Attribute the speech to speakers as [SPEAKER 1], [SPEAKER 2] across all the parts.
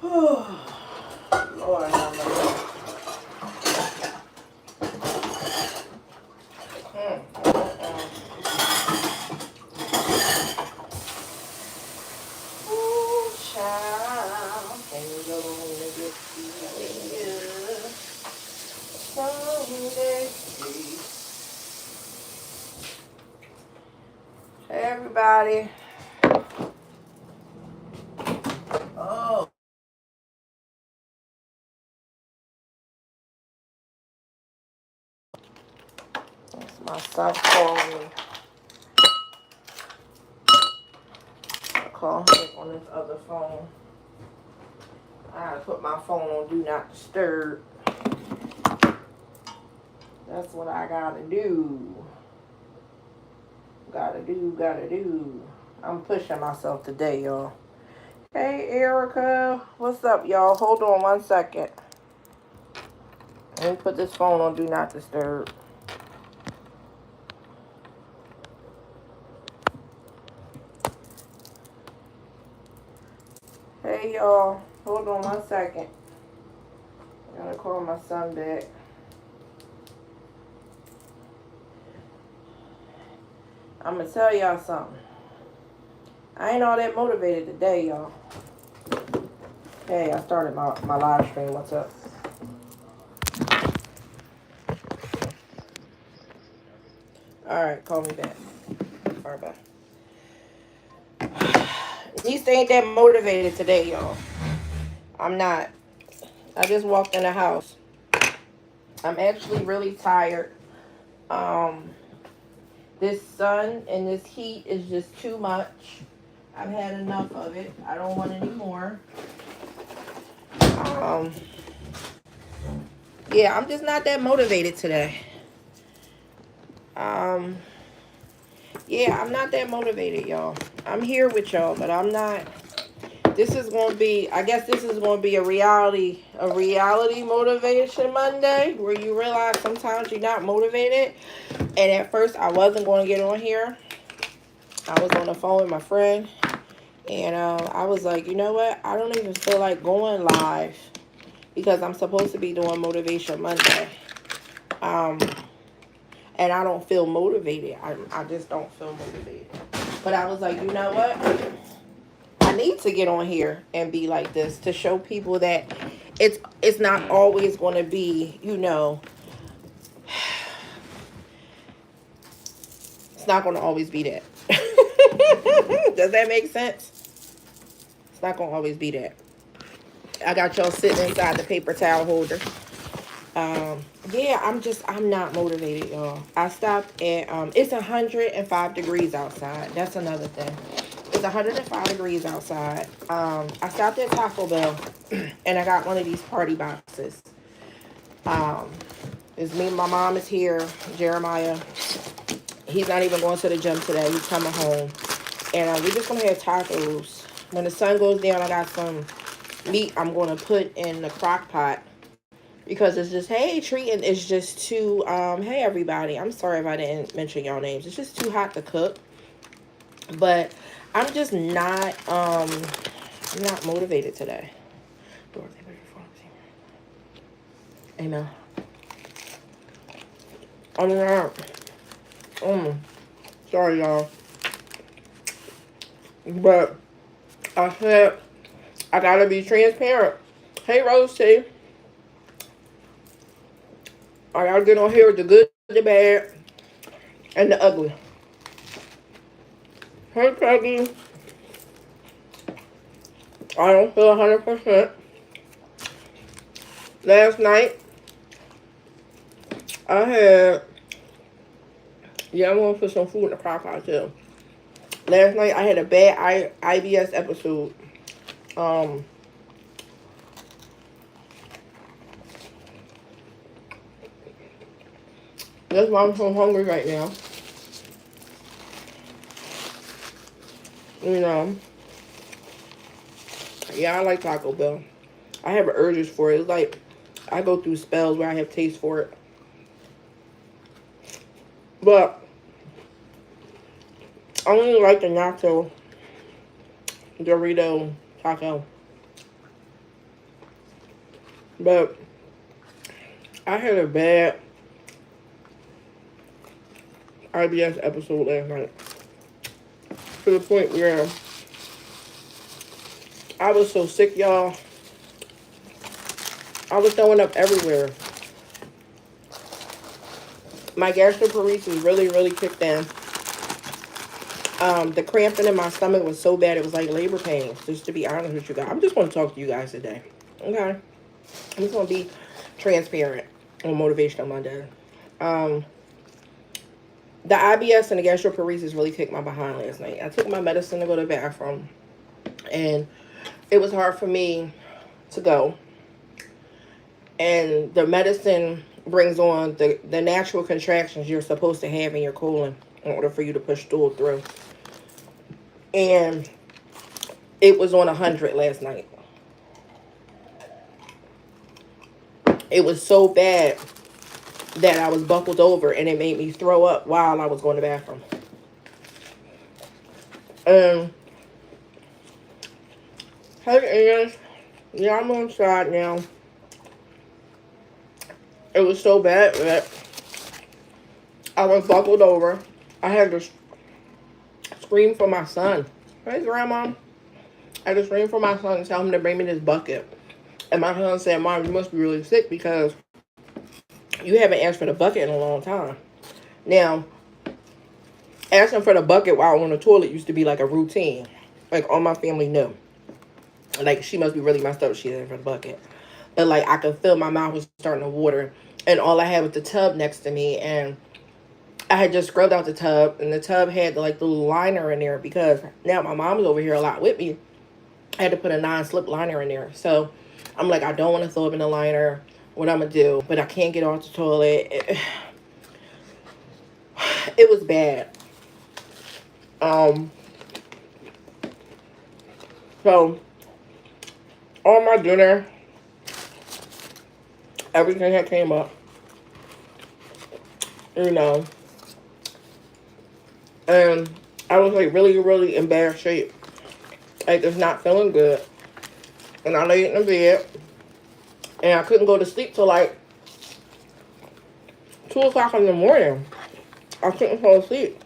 [SPEAKER 1] Lord have mercy. Ooh, child, things are gonna get easier someday. Hey, everybody. Oh. That's my son calling me. I call him on this other phone. I gotta put my phone on Do Not Disturb. That's what I gotta do. Gotta do. I'm pushing myself today, y'all. Hey, Erica. What's up, y'all? Hold on 1 second. Let me put this phone on Do Not Disturb. Hey, y'all. Hold on 1 second. I gotta call my son back. I'm gonna tell y'all something. I ain't all that motivated today, y'all. Hey, I started my live stream. What's up? Alright, call me back. Alright, bye. Nista ain't that motivated today, y'all. I'm not. I just walked in the house. I'm actually really tired. This sun and this heat is just too much. I've had enough of it. I don't want any more. Yeah, I'm just not that motivated today. Yeah, I'm not that motivated, y'all. I'm here with y'all, but I'm not. This is going to be, I guess this is going to be a reality motivation Monday, where you realize sometimes you're not motivated. And at first, I wasn't going to get on here. I was on the phone with my friend, and I was like, you know what? I don't even feel like going live because I'm supposed to be doing Motivation Monday. And I don't feel motivated. I just don't feel motivated. But I was like, you know what? I need to get on here and be like this to show people that it's not always going to be, you know, it's not going to always be that. Does that make sense? It's not going to always be that. I got y'all sitting inside the paper towel holder. Yeah, I'm not motivated, y'all. I stopped at, it's 105 degrees outside. That's another thing. It's 105 degrees outside. I stopped at Taco Bell, and I got one of these party boxes. It's me and my mom is here. Jeremiah, he's not even going to the gym today. He's coming home. And we're just going to have tacos. When the sun goes down, I got some meat I'm going to put in the crock pot. Because it's just, hey, treating is just too, hey, everybody. I'm sorry if I didn't mention y'all names. It's just too hot to cook. But I'm just not, I'm not motivated today. Amen. I'm not. Sorry, y'all. But I said, I gotta be transparent. Hey, Rose T. I gotta get on here with the good, the bad, and the ugly. Hey, Peggy. I don't feel 100%. Last night, I had, yeah, I'm gonna put some food in the crock pot too. Last night, I had a bad IBS episode. That's why I'm so hungry right now. You know, yeah, I like Taco Bell. I have urges for it. It's like I go through spells where I have taste for it. But I only like the nacho Dorito taco. But I had a bad IBS episode last night. To the point where I was so sick, y'all. I was throwing up everywhere. My gastroparesis really, really kicked in. The cramping in my stomach was so bad, it was like labor pains, just to be honest with you guys. I'm just going to talk to you guys today, okay? I'm just going to be transparent on Motivational Monday. The IBS and the gastroparesis really kicked my behind last night. I took my medicine to go to the bathroom, and it was hard for me to go. And the medicine brings on the natural contractions you're supposed to have in your colon in order for you to push stool through. And it was on 100 last night. It was so bad that I was buckled over, and it made me throw up while I was going to the bathroom. Hey, yeah, I'm on side now. It was so bad that I was buckled over. I had to scream for my son. Hey, Grandma. I had to scream for my son and tell him to bring me this bucket. And my son said, Mom, you must be really sick because you haven't asked for the bucket in a long time. Now, asking for the bucket while on the toilet used to be like a routine. Like, all my family knew. Like, she must be really messed up. She asked for the bucket. But, like, I could feel my mouth was starting to water. And all I had was the tub next to me. And I had just scrubbed out the tub. And the tub had, like, the little liner in there. Because now my mom's over here a lot with me. I had to put a non-slip liner in there. So, I'm like, I don't want to throw up in the liner. What I'm going to do. But I can't get off the toilet. It was bad. So, on my dinner, everything that came up, you know, and I was like really, really in bad shape. Like, just not feeling good. And I laid in the bed, and I couldn't go to sleep till like 2 o'clock in the morning. I couldn't fall asleep.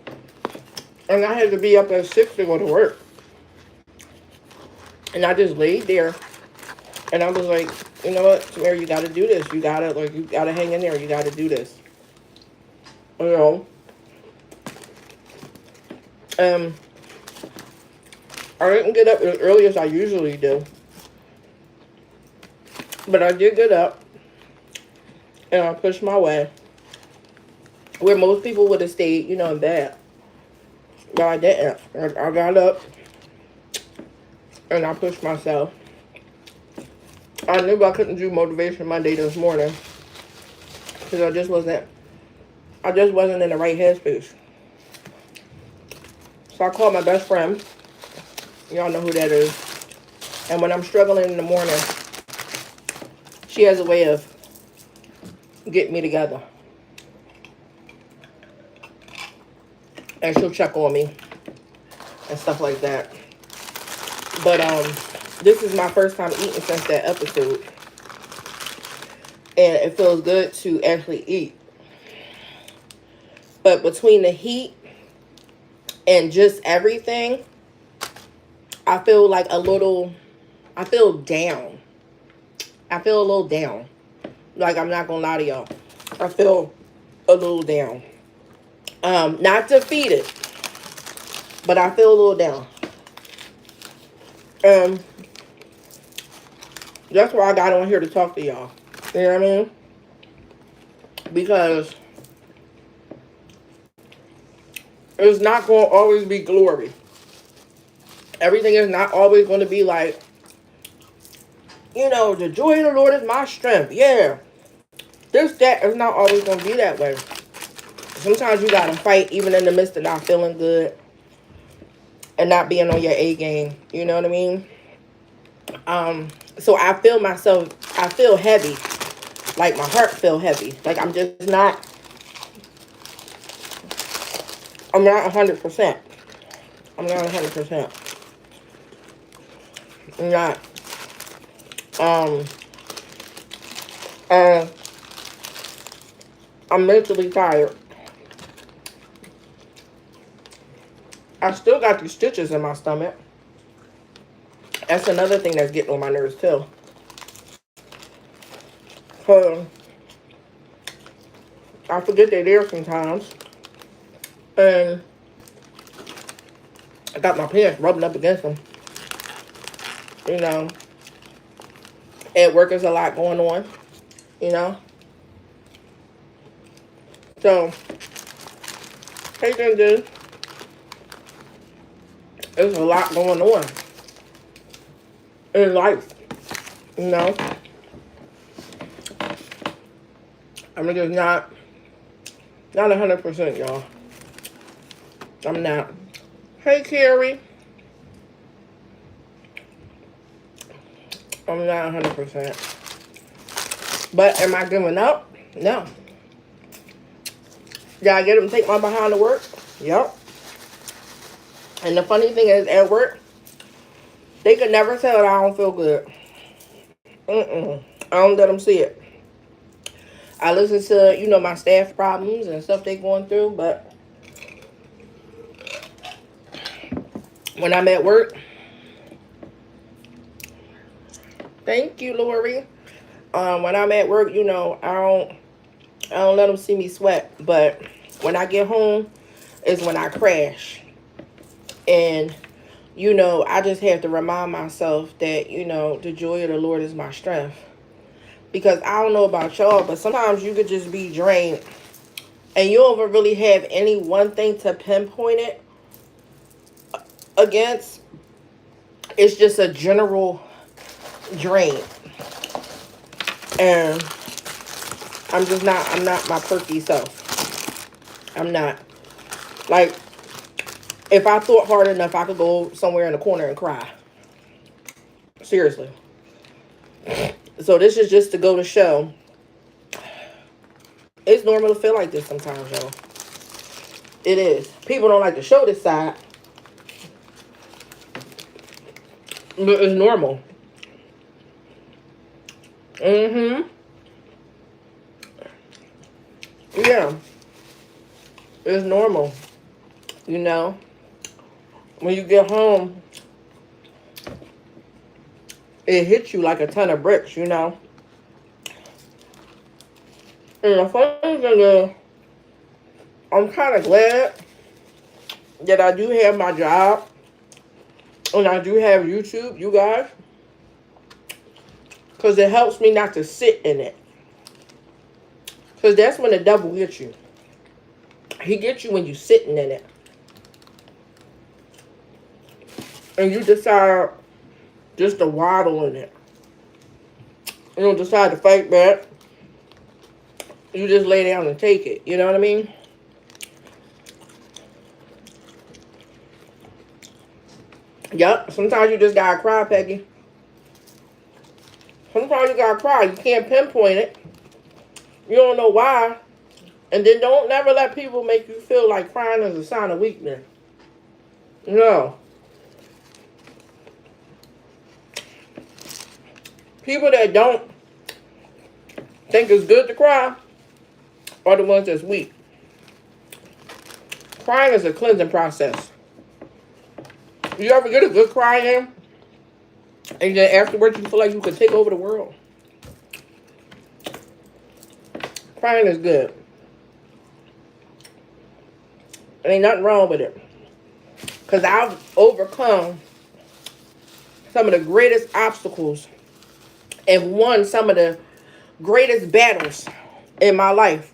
[SPEAKER 1] And I had to be up at 6 to go to work. And I just laid there. And I was like, you know what, Tamara, you got to do this. You got to hang in there. You got to do this. You know. I didn't get up as early as I usually do. But I did get up. And I pushed my way. Where most people would have stayed, you know, in bed. But I didn't. I got up. And I pushed myself. I knew I couldn't do Motivation Monday this morning. Because I just wasn't in the right headspace. So I called my best friend. Y'all know who that is. And when I'm struggling in the morning, she has a way of getting me together. And she'll check on me. And stuff like that. But, this is my first time eating since that episode. And it feels good to actually eat. But between the heat and just everything, I feel like I feel down. I feel a little down. Like, I'm not gonna lie to y'all. I feel a little down. Not defeated, but I feel a little down. That's why I got on here to talk to y'all. You know what I mean? Because it's not going to always be glory. Everything is not always going to be like, you know, the joy of the Lord is my strength. Yeah. That is not always going to be that way. Sometimes you got to fight even in the midst of not feeling good and not being on your A game. You know what I mean? So I feel heavy. Like, my heart feel heavy. Like, I'm not 100%. I'm not 100%. I'm not, And I'm mentally tired. I still got these stitches in my stomach. That's another thing that's getting on my nerves too. I forget they're there sometimes. And I got my pants rubbing up against them. You know. At work there's a lot going on. You know. So, hey, dude. There's a lot going on in life. You know. I'm just not 100%, y'all. I'm not. Hey, Carrie. I'm not 100%. But am I giving up? No. Did I get them to take my behind to work? Yep. And the funny thing is, at work, they could never tell that I don't feel good. I don't let them see it. I listen to, you know, my staff problems and stuff they going through, but when I'm at work, thank you, Lori. When I'm at work, you know, I don't let them see me sweat. But when I get home, is when I crash. And, you know, I just have to remind myself that, you know, the joy of the Lord is my strength. Because I don't know about y'all, but sometimes you could just be drained and you don't even really have any one thing to pinpoint it against. It's just a general drain. And I'm not my perky self. I'm not. Like, if I thought hard enough, I could go somewhere in the corner and cry. Seriously. So this is just to go to show. It's normal to feel like this sometimes, y'all. It is. People don't like to show this side. But it's normal. Yeah. It's normal. You know. When you get home, it hits you like a ton of bricks, you know. And the funny thing is, I'm kind of glad that I do have my job and I do have YouTube, you guys, because it helps me not to sit in it. Because that's when the devil gets you. He gets you when you're sitting in it. And you decide just to waddle in it. You don't decide to fight back. You just lay down and take it. You know what I mean? Yep. Sometimes you just gotta cry, Peggy. Sometimes you gotta cry. You can't pinpoint it. You don't know why. And then don't never let people make you feel like crying is a sign of weakness. No. People that don't think it's good to cry are the ones that's weak. Crying is a cleansing process. You ever get a good cry in, and then afterwards you feel like you could take over the world? Crying is good. There ain't nothing wrong with it. Because I've overcome some of the greatest obstacles and won some of the greatest battles in my life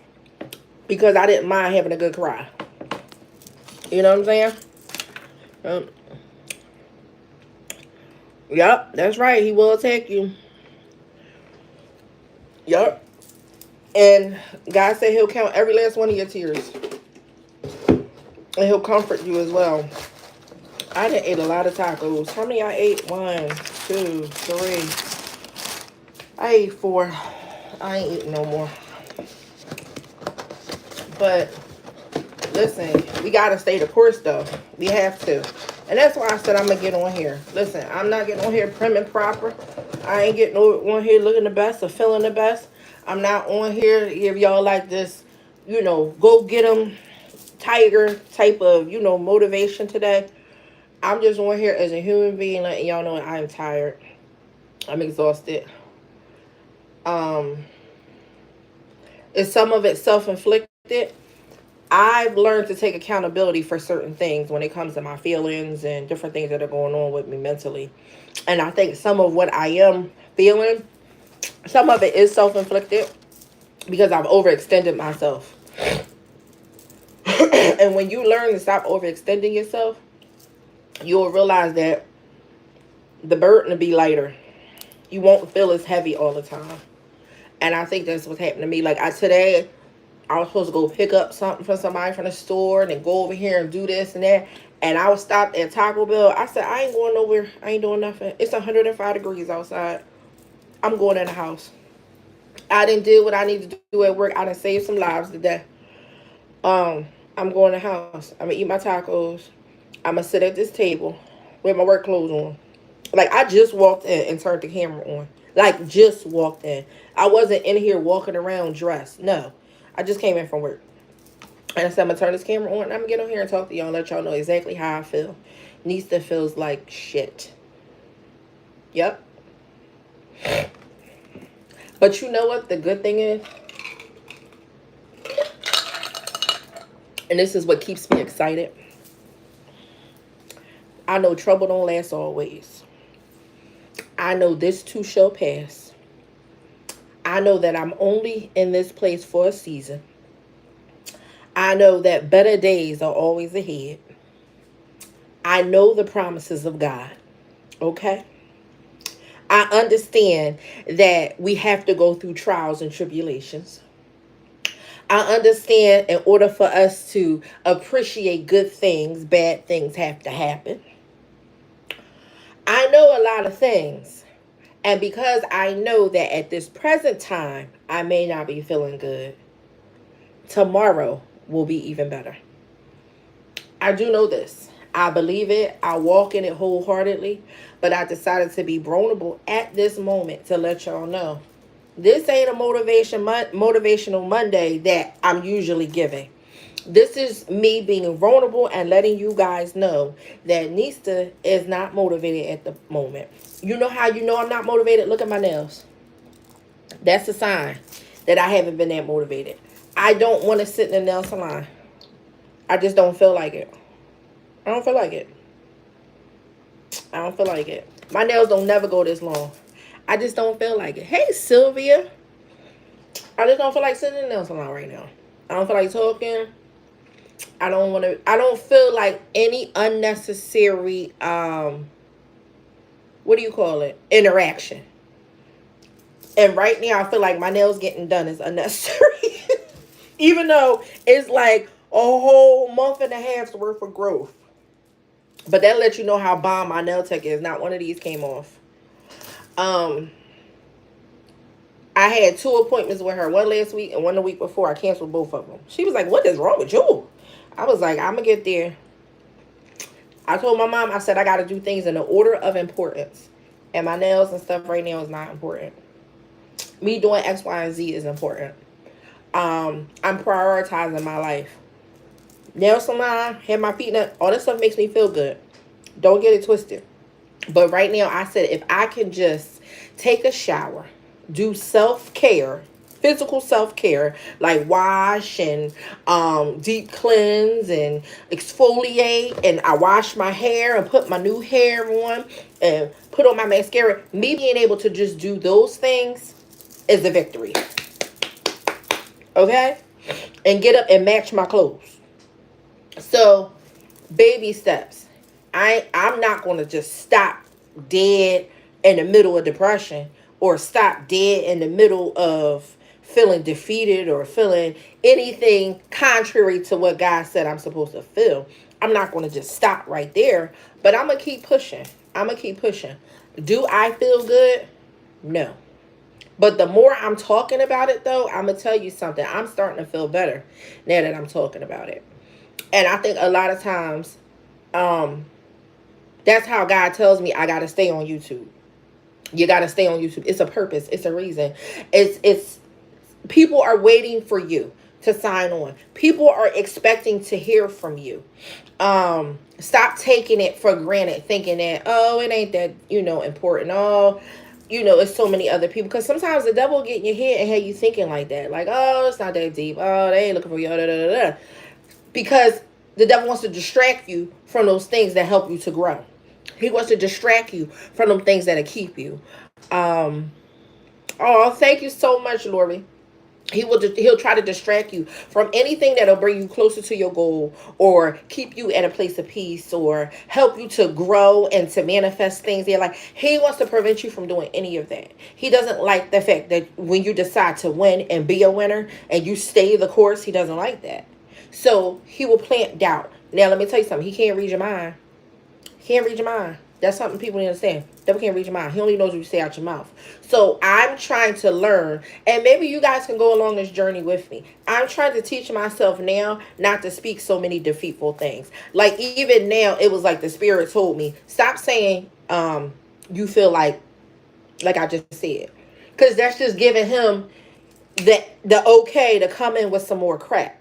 [SPEAKER 1] because I didn't mind having a good cry. You know what I'm saying? Yep, that's right. He will attack you. Yep. And God said he'll count every last one of your tears. And he'll comfort you as well. I done ate a lot of tacos. How many I ate? 1, 2, 3. I ate 4. I ain't eating no more. But listen, we gotta stay the course though. We have to. And that's why I said I'm going to get on here. Listen, I'm not getting on here prim and proper. I ain't getting on here looking the best or feeling the best. I'm not on here to give y'all like this, go get them tiger type of, motivation today. I'm just on here as a human being letting y'all know I'm tired. I'm exhausted. Is some of it self-inflicted? I've learned to take accountability for certain things when it comes to my feelings and different things that are going on with me mentally. And I think some of what I am feeling, some of it is self-inflicted because I've overextended myself. And when you learn to stop overextending yourself, you'll realize that the burden will be lighter. You won't feel as heavy all the time. And I think that's what's happened to me. Like today, I was supposed to go pick up something from somebody from the store and then go over here and do this and that. And I was stopped at Taco Bell. I said, I ain't going nowhere. I ain't doing nothing. It's 105 degrees outside. I'm going in the house. I didn't do what I need to do at work. I done saved some lives today. I'm going to the house. I'm going to eat my tacos. I'm going to sit at this table with my work clothes on. Like, I just walked in and turned the camera on. Like, just walked in. I wasn't in here walking around dressed. No. I just came in from work. And I said, I'm going to turn this camera on. And I'm going to get on here and talk to y'all and let y'all know exactly how I feel. Nista feels like shit. Yep. But you know what the good thing is? And this is what keeps me excited. I know trouble don't last always. I know this too shall pass. I know that I'm only in this place for a season. I know that better days are always ahead. I know the promises of God. Okay? I understand that we have to go through trials and tribulations. I understand in order for us to appreciate good things, bad things have to happen. I know a lot of things. And because I know that at this present time, I may not be feeling good, tomorrow will be even better. I do know this. I believe it. I walk in it wholeheartedly. But I decided to be vulnerable at this moment to let y'all know. This ain't a motivational Monday that I'm usually giving. This is me being vulnerable and letting you guys know that Nista is not motivated at the moment. You know how you know I'm not motivated? Look at my nails. That's a sign that I haven't been that motivated. I don't want to sit in the nail salon. I just don't feel like it. I don't feel like it. I don't feel like it. My nails don't never go this long. I just don't feel like it. Hey, Sylvia. I just don't feel like sitting in the nail salon right now. I don't feel like talking. I don't feel like any unnecessary, what do you call it? Interaction. And right now, I feel like my nails getting done is unnecessary. Even though it's like a whole month and a half's worth of growth. But that lets you know how bomb my nail tech is. Not one of these came off. I had 2 appointments with her. One last week and one the week before. I canceled both of them. She was like, what is wrong with you? I was like, I'm going to get there. I told my mom, I said, I got to do things in the order of importance. And my nails and stuff right now is not important. Me doing X, Y, and Z is important. I'm prioritizing my life. Nail salon, have my feet in, all that stuff makes me feel good. Don't get it twisted. But right now, I said, if I can just take a shower, do self-care, physical self-care, like wash and deep cleanse and exfoliate, and I wash my hair and put my new hair on and put on my mascara, me being able to just do those things is a victory. Okay? And get up and match my clothes. So, baby steps. I'm not going to just stop dead in the middle of depression or stop dead in the middle of feeling defeated or feeling anything contrary to what God said I'm supposed to feel. I'm not going to just stop right there, but I'm going to keep pushing. I'm going to keep pushing. Do I feel good? No. But the more I'm talking about it, though, I'm going to tell you something. I'm starting to feel better now that I'm talking about it. And I think a lot of times, That's how God tells me I got to stay on YouTube. You got to stay on YouTube. It's a purpose. It's a reason. It's people are waiting for you to sign on. People are expecting to hear from you. Stop taking it for granted, thinking that, oh, it ain't that, important. Oh, it's so many other people. Because sometimes the devil will get in your head and have you thinking like that. Like, oh, it's not that deep. Oh, they ain't looking for you. Da, da, da, da. Because the devil wants to distract you from those things that help you to grow. He wants to distract you from them things that'll keep you. Oh, thank you so much, Lori. He'll try to distract you from anything that'll bring you closer to your goal, or keep you at a place of peace, or help you to grow and to manifest things there. Like, he wants to prevent you from doing any of that. He doesn't like the fact that when you decide to win and be a winner and you stay the course, he doesn't like that. So he will plant doubt. Now let me tell you something. He can't read your mind. He can't read your mind. That's something people need to understand. Devil can't read your mind. He only knows what you say out your mouth. So I'm trying to learn, and maybe you guys can go along this journey with me. I'm trying to teach myself now not to speak so many defeatful things. Like, even now, it was like the Spirit told me, stop saying you feel like I just said. Because that's just giving him the okay to come in with some more crap.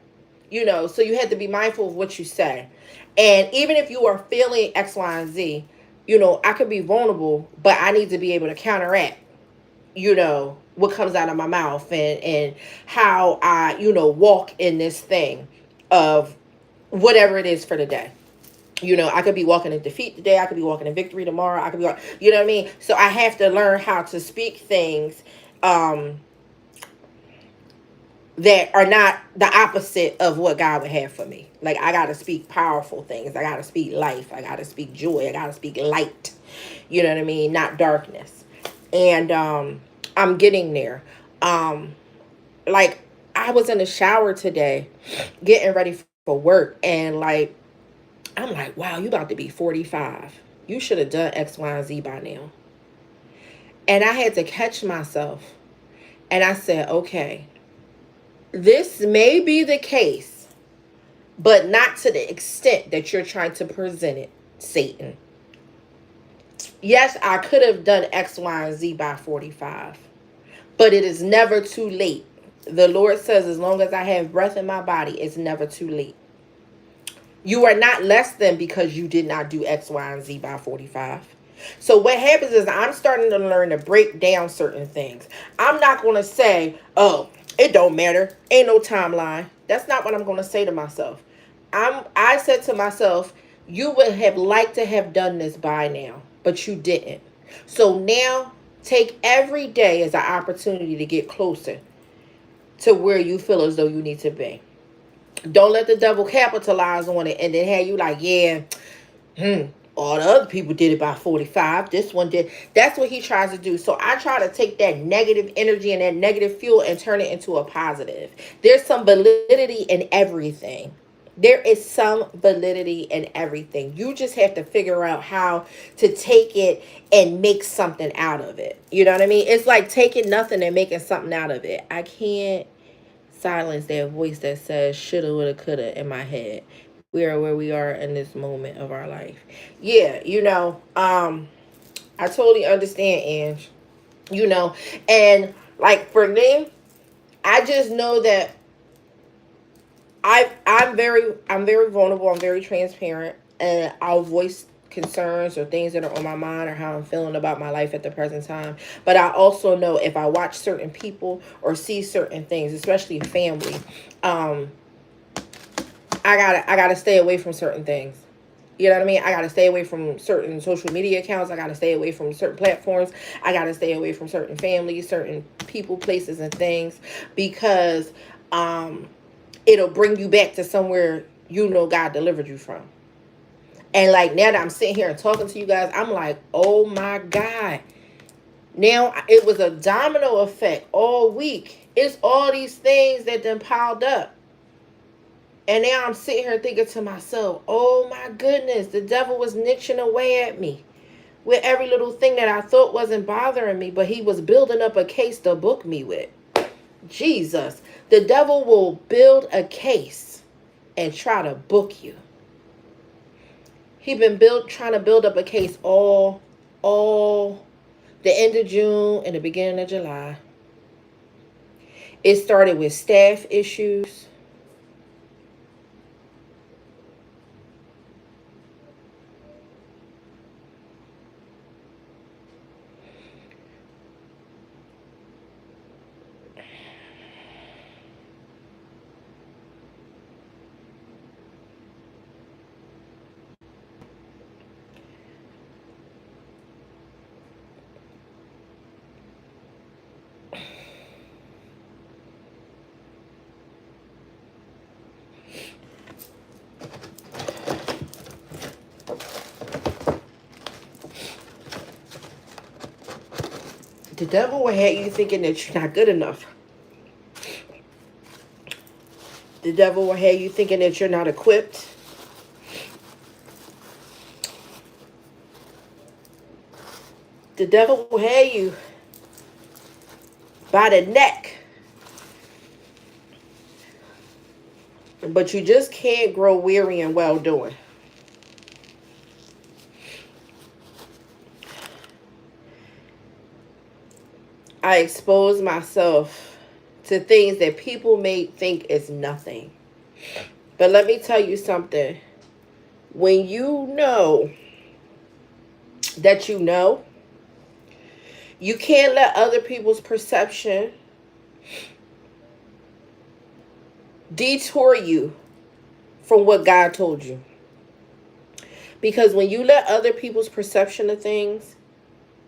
[SPEAKER 1] So you have to be mindful of what you say. And even if you are feeling X, Y, and Z, I could be vulnerable, but I need to be able to counteract, what comes out of my mouth, and how I, walk in this thing of whatever it is for the day. I could be walking in defeat today. I could be walking in victory tomorrow. I could be, you know what I mean? So I have to learn how to speak things, that are not the opposite of what God would have for me. Like, I got to speak powerful things. I got to speak life. I got to speak joy. I got to speak light. You know what I mean? Not darkness. And I'm getting there. Like, I was in the shower today getting ready for work. And, like, I'm like, wow, you about to be 45. You should have done X, Y, and Z by now. And I had to catch myself. And I said, okay, this may be the case, but not to the extent that you're trying to present it, Satan. Yes, I could have done X, Y, and Z by 45, but it is never too late. The Lord says, as long as I have breath in my body, it's never too late. You are not less than because you did not do X, Y, and Z by 45. So what happens is I'm starting to learn to break down certain things. I'm not going to say, oh, it don't matter. Ain't no timeline. That's not what I'm going to say to myself. I said to myself, you would have liked to have done this by now, but you didn't. So now take every day as an opportunity to get closer to where you feel as though you need to be. Don't let the devil capitalize on it and then have you like, yeah, all the other people did it by 45. This one did. That's what he tries to do. So I try to take that negative energy and that negative fuel and turn it into a positive. There's some validity in everything. There is some validity in everything. You just have to figure out how to take it and make something out of it. You know what I mean? It's like taking nothing and making something out of it. I can't silence that voice that says shoulda, woulda, coulda in my head. We are where we are in this moment of our life. Yeah, I totally understand, Ange. And like for me, I just know that I'm very vulnerable. I'm very transparent, and I'll voice concerns or things that are on my mind or how I'm feeling about my life at the present time. But I also know if I watch certain people or see certain things, especially family, I gotta stay away from certain things. You know what I mean? I gotta stay away from certain social media accounts. I gotta stay away from certain platforms. I gotta stay away from certain families, certain people, places, and things, because it'll bring you back to somewhere God delivered you from. And like now that I'm sitting here and talking to you guys, I'm like, oh my God. Now it was a domino effect all week. It's all these things that then piled up. And now I'm sitting here thinking to myself, oh my goodness, the devil was niching away at me with every little thing that I thought wasn't bothering me, but he was building up a case to book me with. Jesus, the devil will build a case and try to book you. He been trying to build up a case all the end of June and the beginning of July. It started with staff issues. The devil will have you thinking that you're not good enough. The devil will have you thinking that you're not equipped. The devil will have you by the neck. But you just can't grow weary in well doing. I expose myself to things that people may think is nothing. But let me tell you something. When you know that you can't let other people's perception detour you from what God told you. Because when you let other people's perception of things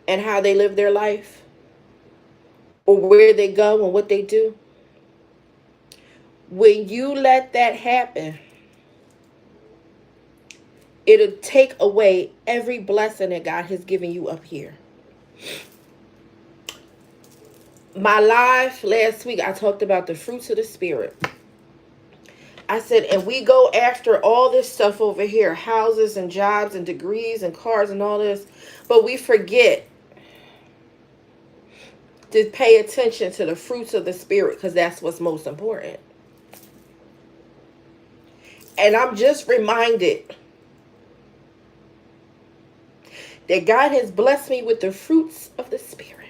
[SPEAKER 1] and how they live their life, or where they go and what they do, when you let that happen, it'll take away every blessing that God has given you up here. My live last week, I talked about the fruits of the Spirit. I said, and we go after all this stuff over here, houses and jobs and degrees and cars and all this, but we forget to pay attention to the fruits of the Spirit, because that's what's most important. And I'm just reminded that God has blessed me with the fruits of the Spirit.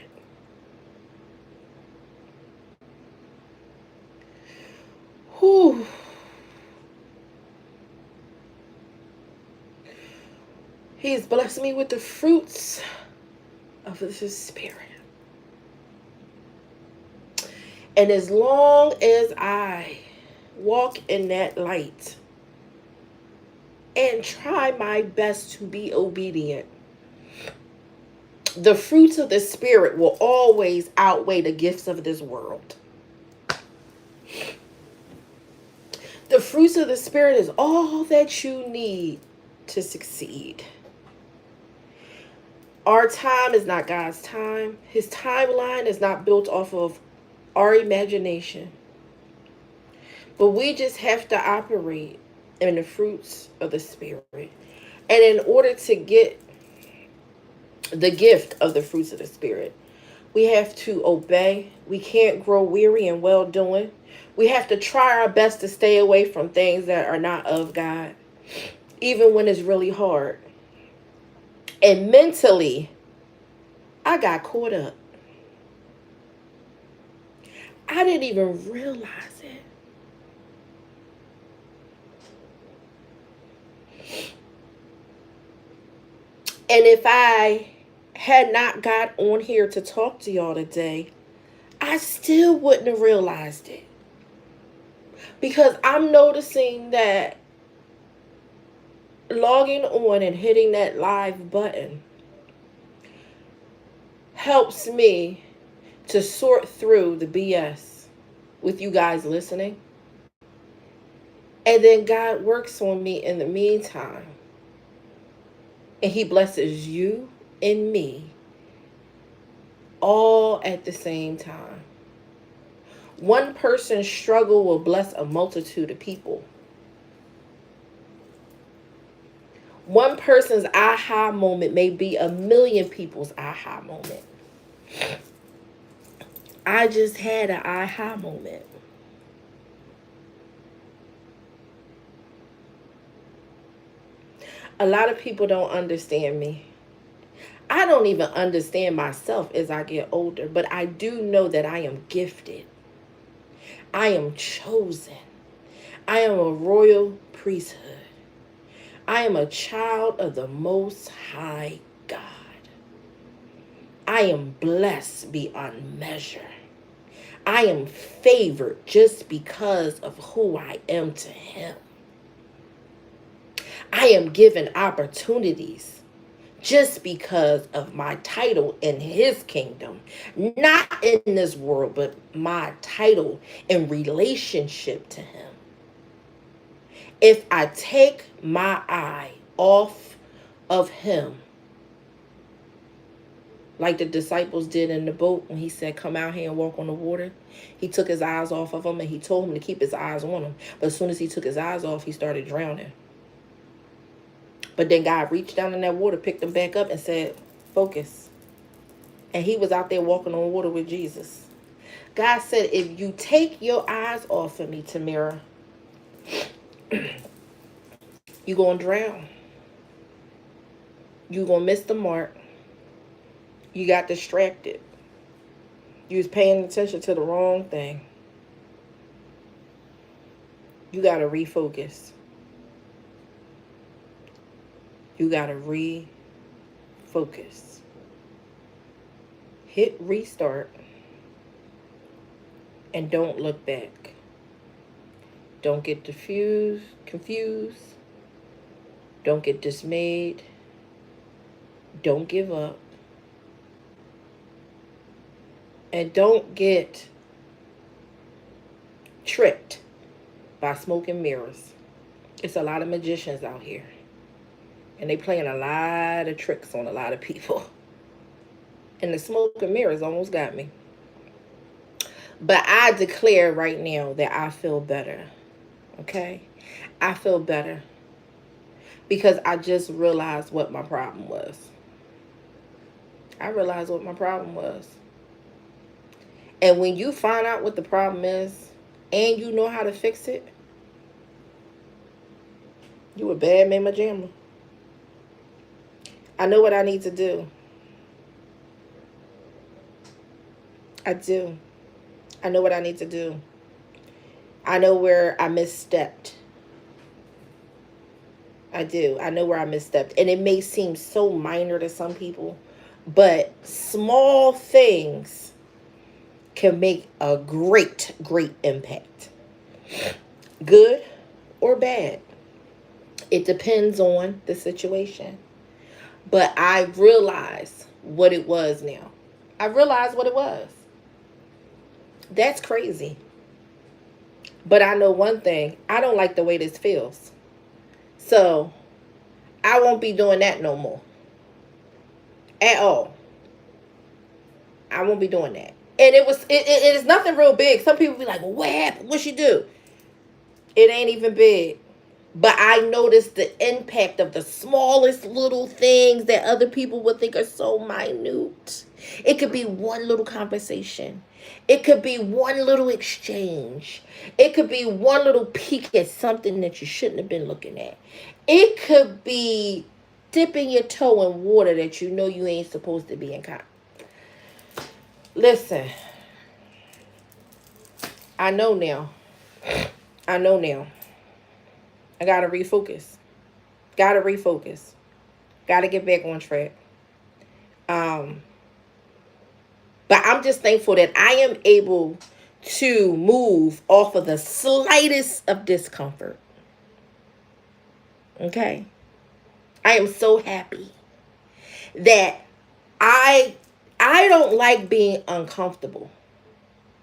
[SPEAKER 1] Whew. He's blessed me with the fruits of the Spirit. And as long as I walk in that light and try my best to be obedient, the fruits of the Spirit will always outweigh the gifts of this world. The fruits of the Spirit is all that you need to succeed. Our time is not God's time. His timeline is not built off of our imagination. But we just have to operate in the fruits of the Spirit. And in order to get the gift of the fruits of the Spirit, we have to obey. We can't grow weary in well doing. We have to try our best to stay away from things that are not of God, even when it's really hard. And mentally, I got caught up. I didn't even realize it. And if I had not got on here to talk to y'all today, I still wouldn't have realized it. Because I'm noticing that logging on and hitting that live button helps me to sort through the BS with you guys listening. And then God works on me in the meantime. And he blesses you and me all at the same time. One person's struggle will bless a multitude of people. One person's aha moment may be a million people's aha moment. I just had an aha moment. A lot of people don't understand me. I don't even understand myself as I get older, but I do know that I am gifted. I am chosen. I am a royal priesthood. I am a child of the Most High God. I am blessed beyond measure. I am favored just because of who I am to Him. I am given opportunities just because of my title in His kingdom. Not in this world, but my title in relationship to Him. If I take my eye off of Him, like the disciples did in the boat when He said, come out here and walk on the water. He took His eyes off of them and He told him to keep his eyes on him. But as soon as He took his eyes off, he started drowning. But then God reached down in that water, picked him back up and said, focus. And he was out there walking on water with Jesus. God said, if you take your eyes off of me, Tamara, you're going to drown. You're going to miss the mark. You got distracted. You was paying attention to the wrong thing. You got to refocus. You got to refocus. Hit restart and don't look back. Don't get confused. Don't get dismayed. Don't give up. And don't get tricked by smoke and mirrors. It's a lot of magicians out here. And they playing a lot of tricks on a lot of people. And the smoke and mirrors almost got me. But I declare right now that I feel better. Okay? I feel better. Because I just realized what my problem was. I realized what my problem was. And when you find out what the problem is, and you know how to fix it, you a bad mama jamma. I know what I need to do. I do. I know what I need to do. I know where I misstepped. I do. I know where I misstepped. And it may seem so minor to some people, but small things can make a great, great impact. Good or bad. It depends on the situation. But I realize what it was now. I realize what it was. That's crazy. But I know one thing. I don't like the way this feels. So I won't be doing that no more. At all. I won't be doing that. And it is nothing real big. Some people be like, well, what happened? What she do? It ain't even big. But I noticed the impact of the smallest little things that other people would think are so minute. It could be one little conversation. It could be one little exchange. It could be one little peek at something that you shouldn't have been looking at. It could be dipping your toe in water that you know you ain't supposed to be in. Listen, I know now. I know now. I gotta refocus. Gotta refocus. Gotta get back on track. But I'm just thankful that I am able to move off of the slightest of discomfort. Okay? I am so happy that I don't like being uncomfortable.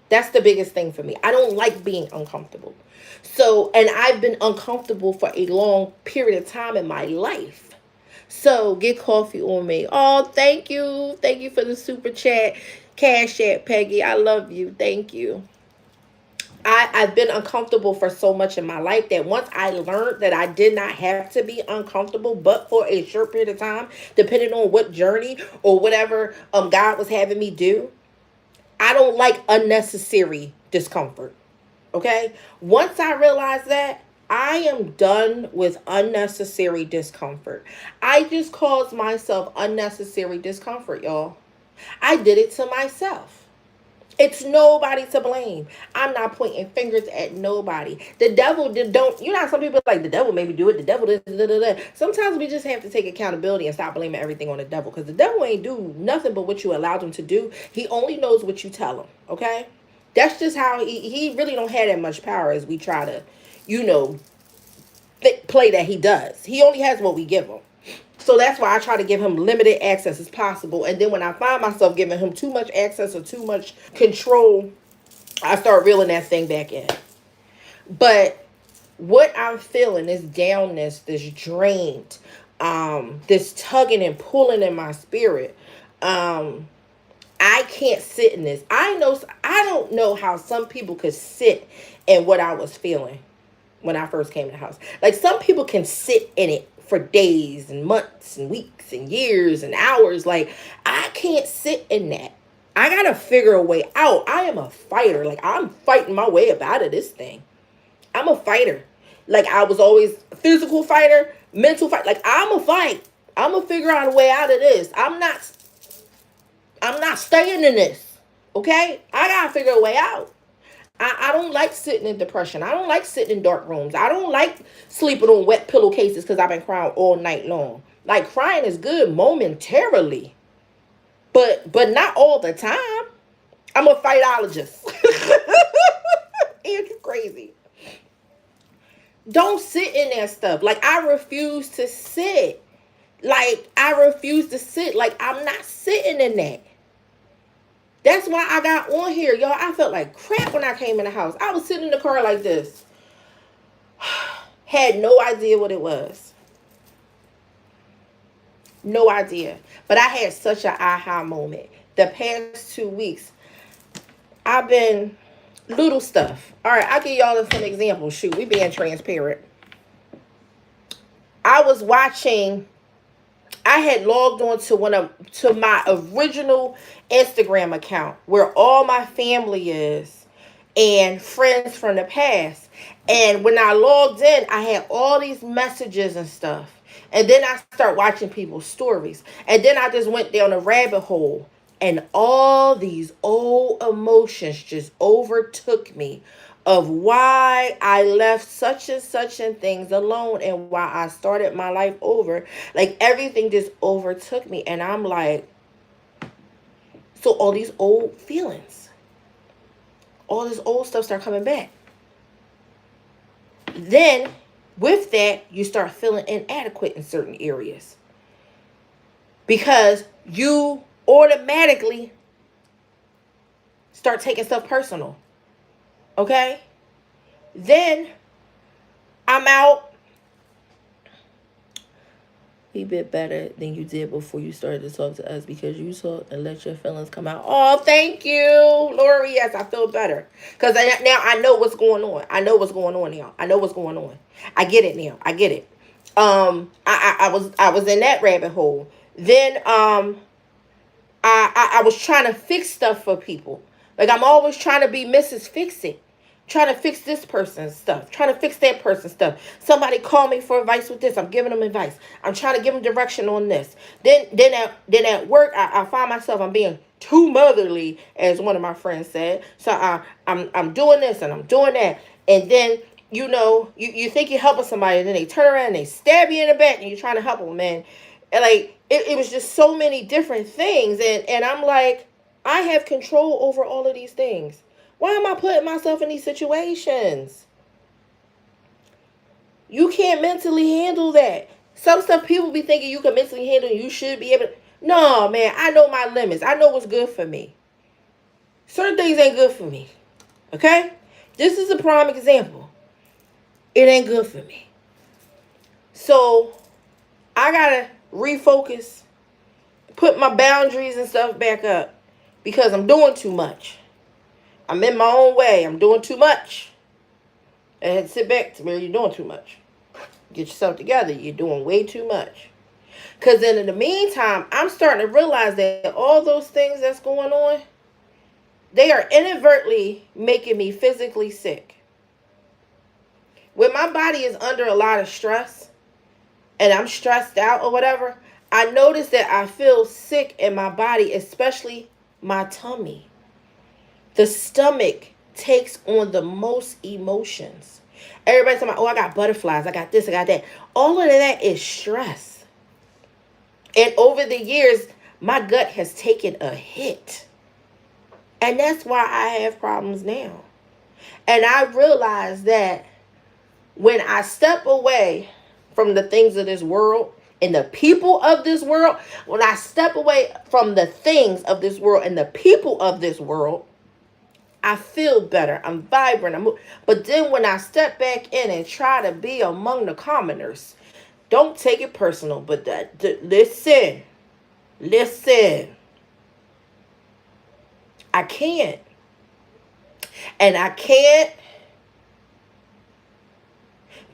[SPEAKER 1] That's the biggest thing for me. I don't like being uncomfortable. So, and I've been uncomfortable for a long period of time in my life. So, get coffee on me. Oh, thank you. Thank you for the super chat. Cash App, Peggy. I love you. Thank you. I've been uncomfortable for so much in my life that once I learned that I did not have to be uncomfortable, but for a short period of time, depending on what journey or whatever God was having me do, I don't like unnecessary discomfort. Okay? Once I realized that, I am done with unnecessary discomfort. I just caused myself unnecessary discomfort, y'all. I did it to myself. It's nobody to blame. I'm not pointing fingers at nobody. The devil don't. You know how some people are like the devil made me do it. The devil. Da, da, da, da. Sometimes we just have to take accountability and stop blaming everything on the devil, because the devil ain't do nothing but what you allowed him to do. He only knows what you tell him. Okay, that's just how he really don't have that much power as we try to, you know, play that he does. He only has what we give him. So that's why I try to give him limited access as possible. And then when I find myself giving him too much access or too much control, I start reeling that thing back in. But what I'm feeling, this downness, this drained, this tugging and pulling in my spirit, I can't sit in this. I don't know how some people could sit in what I was feeling when I first came to the house. Like, some people can sit in it for days and months and weeks and years and hours. Like, I can't sit in that. I gotta figure a way out. I am a fighter. Like, I'm fighting my way up out of this thing. I'm a fighter. Like, I was always a physical fighter, mental fight. Like, I'm a fight. I'm gonna figure out a way out of this. I'm not staying in this. Okay? I gotta figure a way out. I don't like sitting in depression. I don't like sitting in dark rooms. I don't like sleeping on wet pillowcases because I've been crying all night long. Like, crying is good momentarily, but not all the time. I'm a fightologist. It's crazy. Don't sit in that stuff. Like, I refuse to sit. Like, I refuse to sit. Like, I'm not sitting in that. That's why I got on here, y'all. I felt like crap when I came in the house. I was sitting in the car like this. Had no idea what it was. No idea. But I had such an aha moment. The past 2 weeks, I've been little stuff. All right, I'll give y'all some examples. Shoot, we being transparent. I was watching... I had logged on to my original Instagram account where all my family is and friends from the past. And when I logged in, I had all these messages and stuff. And then I start watching people's stories. And then I just went down a rabbit hole. And all these old emotions just overtook me, of why I left such and such and things alone and why I started my life over. Like, everything just overtook me. And I'm like, so all these old feelings, all this old stuff start coming back. Then with that, you start feeling inadequate in certain areas because you automatically start taking stuff personal. Okay? Then I'm out. Be a bit better than you did before you started to talk to us, because you talk and let your feelings come out. Oh, thank you, Lori. Yes, I feel better. Because now I know what's going on. I know what's going on now. I know what's going on. I get it now. I get it. I was in that rabbit hole. Then I was trying to fix stuff for people. Like, I'm always trying to be Mrs. Fix-It. Trying to fix this person's stuff. Trying to fix that person's stuff. Somebody call me for advice with this. I'm giving them advice. I'm trying to give them direction on this. Then at work, I find myself, I'm being too motherly, as one of my friends said. So I'm doing this and I'm doing that. And then, you think you're helping somebody, and then they turn around and they stab you in the back and you're trying to help them, man. And like, it was just so many different things. And I'm like, I have control over all of these things. Why am I putting myself in these situations? You can't mentally handle that. Some stuff people be thinking you can mentally handle, you should be able to. No, man, I know my limits. I know what's good for me. Certain things ain't good for me. Okay? This is a prime example. It ain't good for me. So, I gotta refocus, put my boundaries and stuff back up, because I'm doing too much. I'm in my own way. I'm doing too much. And I had to sit back. Tamir, you're doing too much. Get yourself together. You're doing way too much. Because then in the meantime, I'm starting to realize that all those things that's going on, they are inadvertently making me physically sick. When my body is under a lot of stress and I'm stressed out or whatever, I notice that I feel sick in my body, especially my tummy. The stomach takes on the most emotions. Everybody's talking about, oh, I got butterflies, I got this, I got that. All of that is stress. And over the years, my gut has taken a hit. And that's why I have problems now. And I realize that when I step away from the things of this world and the people of this world, when I step away from the things of this world and the people of this world, I feel better. I'm vibrant. But then when I step back in and try to be among the commoners, don't take it personal, but listen. I can't. And I can't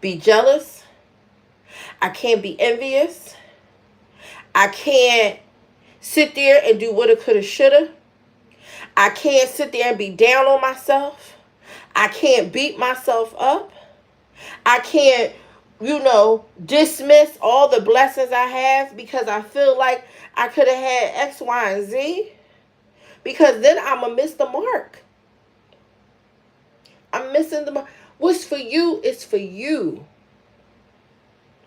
[SPEAKER 1] be jealous. I can't be envious. I can't sit there and do woulda, coulda, shoulda. I can't sit there and be down on myself. I can't beat myself up. I can't, dismiss all the blessings I have because I feel like I could have had X, Y, and Z. Because then I'm going to miss the mark. I'm missing the mark. What's for you is for you.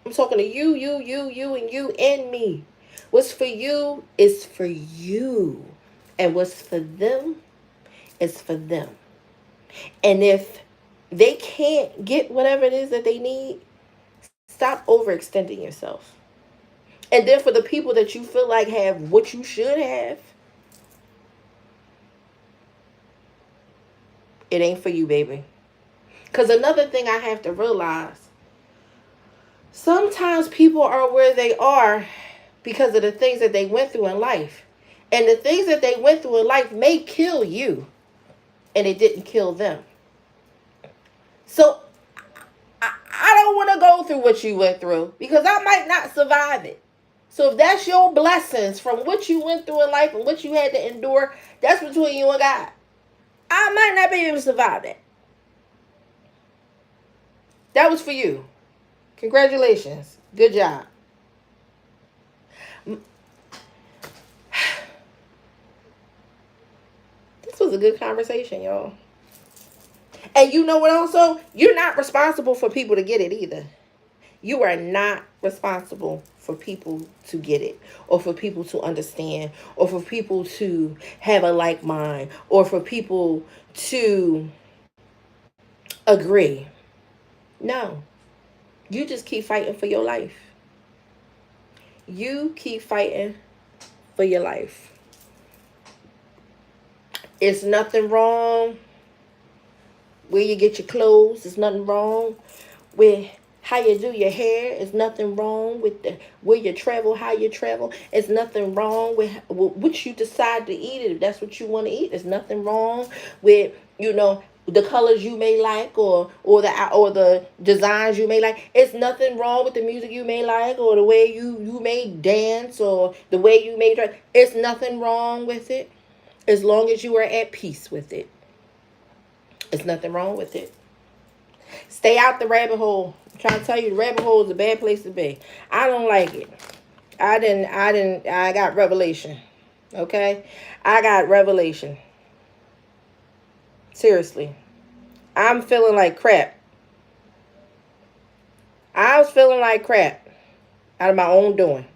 [SPEAKER 1] I'm talking to you, and you, and me. What's for you is for you. And what's for them is for them. And if they can't get whatever it is that they need, stop overextending yourself. And then for the people that you feel like have what you should have, it ain't for you, baby. Because another thing I have to realize, sometimes people are where they are because of the things that they went through in life. And the things that they went through in life may kill you, and it didn't kill them. So I don't want to go through what you went through because I might not survive it. So if that's your blessings from what you went through in life and what you had to endure, that's between you and God. I might not be able to survive that. That was for you. Congratulations. Good job. This was a good conversation, y'all. And you know what also? You're not responsible for people to get it either. You are not responsible for people to get it, or for people to understand, or for people to have a like mind, or for people to agree. No. You just keep fighting for your life. You keep fighting for your life. It's nothing wrong where you get your clothes. There's nothing wrong with how you do your hair. There's nothing wrong with where you travel, how you travel. There's nothing wrong with what you decide to eat. If that's what you want to eat, there's nothing wrong with, the colors you may like, or the designs you may like. It's nothing wrong with the music you may like, or the way you may dance, or the way you may dress. It's nothing wrong with it, as long as you are at peace with it. It's nothing wrong with it. Stay out the rabbit hole. I'm trying to tell you, the rabbit hole is a bad place to be. I don't like it. I got revelation. Okay? I got revelation. Seriously. I'm feeling like crap. I was feeling like crap out of my own doing.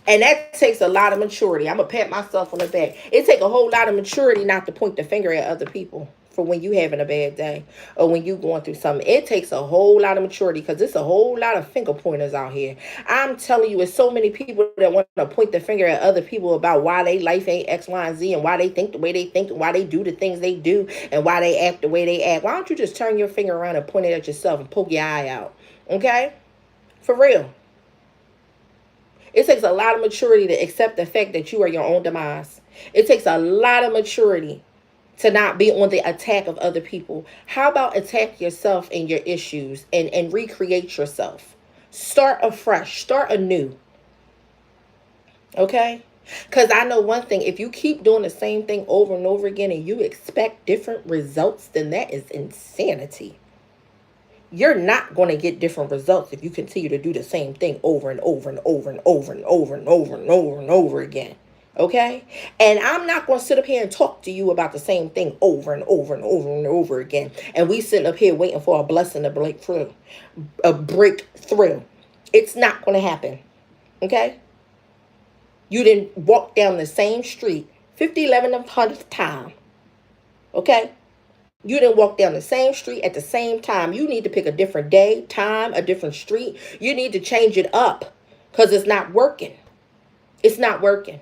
[SPEAKER 1] And that takes a lot of maturity. I'm going to pat myself on the back. It takes a whole lot of maturity not to point the finger at other people for when you having a bad day or when you going through something. It takes a whole lot of maturity because there's a whole lot of finger pointers out here. I'm telling you, it's so many people that want to point the finger at other people about why their life ain't X, Y, and Z, and why they think the way they think, and why they do the things they do, and why they act the way they act. Why don't you just turn your finger around and point it at yourself and poke your eye out? Okay? For real. It takes a lot of maturity to accept the fact that you are your own demise. It takes a lot of maturity to not be on the attack of other people. How about attack yourself and your issues and recreate yourself? Start afresh. Start anew. Okay? Because I know one thing. If you keep doing the same thing over and over again and you expect different results, then that is insanity. You're not going to get different results if you continue to do the same thing over and over and over and over and over and over and over and over again. Okay? And I'm not going to sit up here and talk to you about the same thing over and over and over and over again. And we sitting up here waiting for a blessing to break through. A breakthrough. It's not going to happen. Okay? You didn't walk down the same street 50, 1100th time. Okay? You didn't walk down the same street at the same time. You need to pick a different day, time, a different street. You need to change it up because it's not working. It's not working.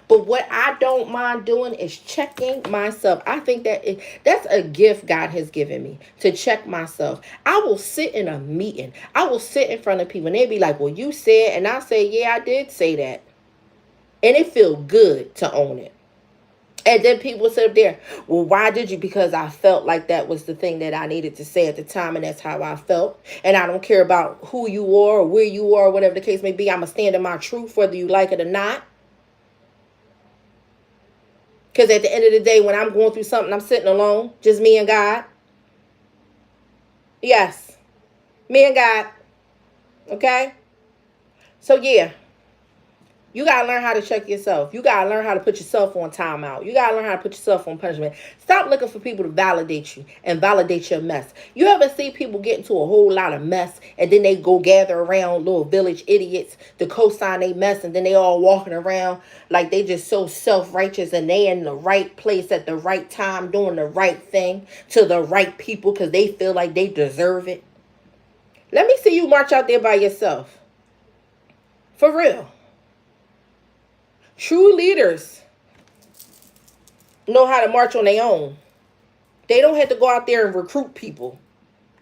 [SPEAKER 1] But what I don't mind doing is checking myself. I think that's a gift God has given me, to check myself. I will sit in a meeting. I will sit in front of people and they be like, well, you said, and I say, yeah, I did say that. And it feels good to own it. And then people sit up there, well, why did you? Because I felt like that was the thing that I needed to say at the time, and that's how I felt. And I don't care about who you are or where you are, or whatever the case may be. I'm going to stand in my truth, whether you like it or not. Because at the end of the day, when I'm going through something, I'm sitting alone, just me and God. Yes, me and God. Okay? So, yeah. You got to learn how to check yourself. You got to learn how to put yourself on timeout. You got to learn how to put yourself on punishment. Stop looking for people to validate you and validate your mess. You ever see people get into a whole lot of mess and then they go gather around little village idiots to co-sign their mess, and then they all walking around like they just so self-righteous and they in the right place at the right time doing the right thing to the right people because they feel like they deserve it? Let me see you march out there by yourself. For real. True leaders know how to march on their own. They don't have to go out there and recruit people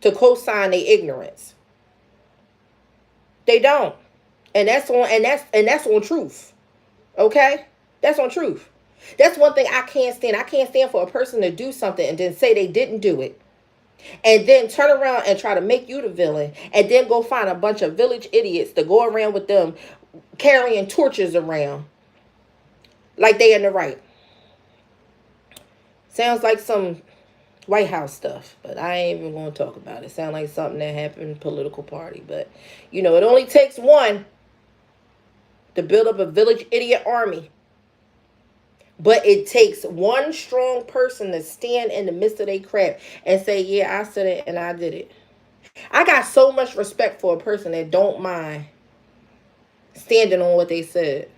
[SPEAKER 1] to co-sign their ignorance. They don't. And that's on truth. Okay? That's on truth. That's one thing I can't stand. I can't stand for a person to do something and then say they didn't do it, and then turn around and try to make you the villain, and then go find a bunch of village idiots to go around with them carrying torches around like they in the right. Sounds like some White House stuff, but I ain't even going to talk about it. Sounds like something that happened in a political party. But, it only takes one to build up a village idiot army. But it takes one strong person to stand in the midst of their crap and say, yeah, I said it and I did it. I got so much respect for a person that don't mind standing on what they said.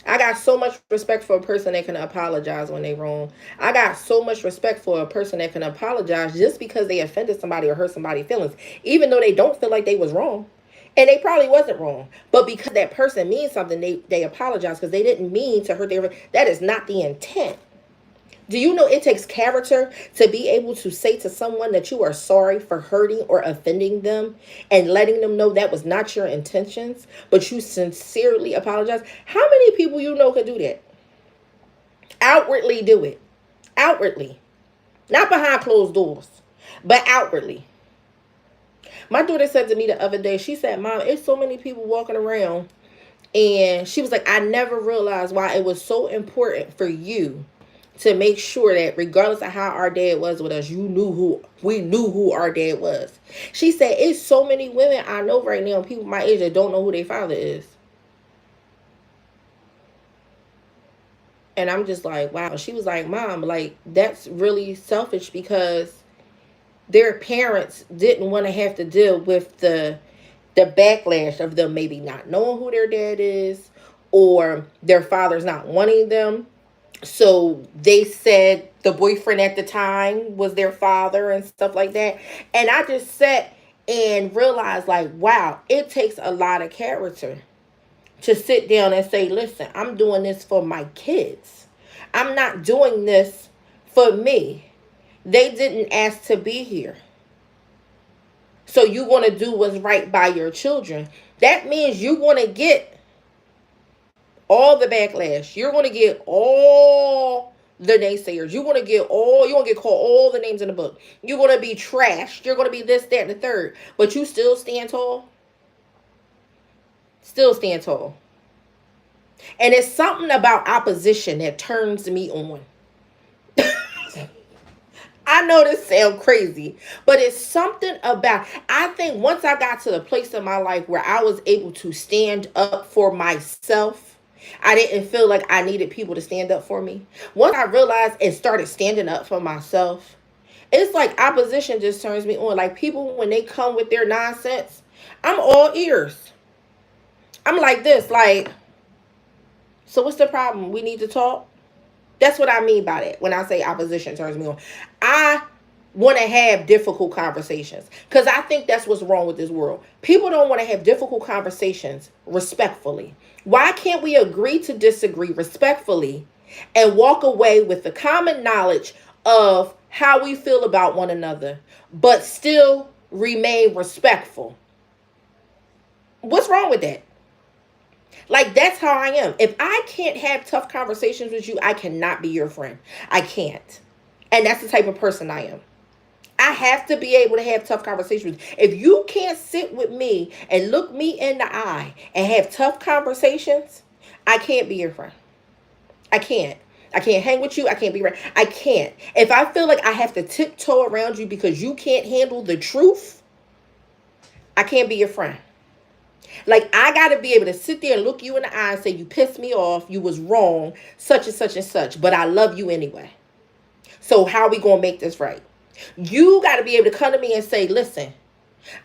[SPEAKER 1] I got so much respect for a person that can apologize when they wrong. I got so much respect for a person that can apologize just because they offended somebody or hurt somebody's feelings, even though they don't feel like they was wrong. And they probably wasn't wrong. But because that person means something, they apologize because they didn't mean to hurt their... That is not the intent. Do you know it takes character to be able to say to someone that you are sorry for hurting or offending them and letting them know that was not your intentions, but you sincerely apologize? How many people can do that? Outwardly do it. Outwardly. Not behind closed doors, but outwardly. My daughter said to me the other day, she said, Mom, it's so many people walking around. And she was like, I never realized why it was so important for you to make sure that regardless of how our dad was with us, we knew who our dad was. She said, it's so many women I know right now, people my age, that don't know who their father is. And I'm just like, wow. She was like, Mom, like, that's really selfish because their parents didn't want to have to deal with the backlash of them maybe not knowing who their dad is, or their father's not wanting them. So they said the boyfriend at the time was their father and stuff like that. And I just sat and realized, like, wow, it takes a lot of character to sit down and say, listen, I'm doing this for my kids. I'm not doing this for me. They didn't ask to be here. So you want to do what's right by your children. That means you're going to get all the backlash. You're going to get all the naysayers. You're going to get called all the names in the book. You're going to be trashed. You're going to be this, that, and the third. But you still stand tall. Still stand tall. And it's something about opposition that turns me on. I know this sounds crazy, but it's something about, I think once I got to the place in my life where I was able to stand up for myself, I didn't feel like I needed people to stand up for me. Once I realized and started standing up for myself, it's like opposition just turns me on. Like people, when they come with their nonsense, I'm all ears. I'm like this, like, so what's the problem? We need to talk. That's what I mean by that when I say opposition turns me on. I want to have difficult conversations because I think that's what's wrong with this world. People don't want to have difficult conversations respectfully. Why can't we agree to disagree respectfully and walk away with the common knowledge of how we feel about one another, but still remain respectful? What's wrong with that? Like, that's how I am. If I can't have tough conversations with you, I cannot be your friend. I can't. And that's the type of person I am. I have to be able to have tough conversations. If you can't sit with me and look me in the eye and have tough conversations, I can't be your friend. I can't. I can't hang with you. I can't be right. I can't. If I feel like I have to tiptoe around you because you can't handle the truth, I can't be your friend. Like, I got to be able to sit there and look you in the eye and say, you pissed me off, you was wrong, such and such and such, but I love you anyway. So how are we going to make this right? You got to be able to come to me and say, listen,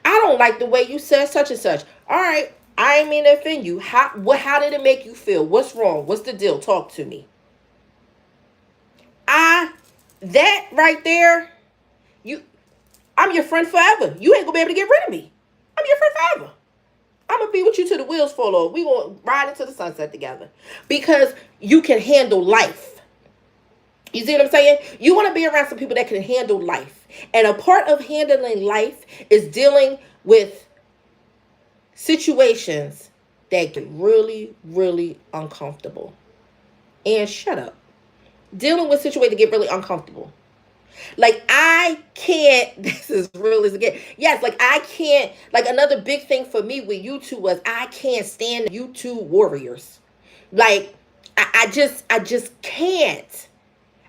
[SPEAKER 1] I don't like the way you said such and such. All right, I ain't mean to offend you. How did it make you feel? What's wrong? What's the deal? Talk to me. That right there, I'm your friend forever. You ain't going to be able to get rid of me. I'm your friend forever. I'm going to be with you till the wheels fall off. We going to ride into the sunset together. Because you can handle life. You see what I'm saying? You want to be around some people that can handle life. And a part of handling life is dealing with situations that get really, really uncomfortable. And shut up. Dealing with situations that get really uncomfortable. Like, I can't, this is real as again. Yes, like, I can't, like, another big thing for me with you two was I can't stand you two warriors. Like, I just can't.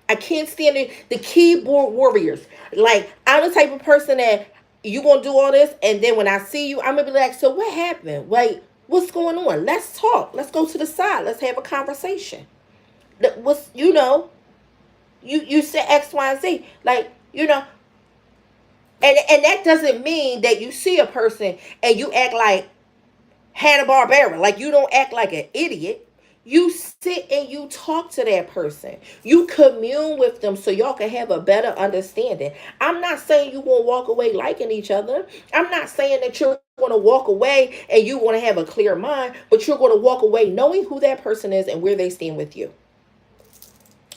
[SPEAKER 1] I can't stand the keyboard warriors. Like, I'm the type of person that you gonna do all this, and then when I see you, I'm gonna be like, so what happened? Like, what's going on? Let's talk. Let's go to the side. Let's have a conversation. What's, you said X, Y, and Z. Like, and that doesn't mean that you see a person and you act like Hanna-Barbera. Like, you don't act like an idiot. You sit and you talk to that person. You commune with them so y'all can have a better understanding. I'm not saying you won't walk away liking each other. I'm not saying that you're going to walk away and you want to have a clear mind, but you're going to walk away knowing who that person is and where they stand with you.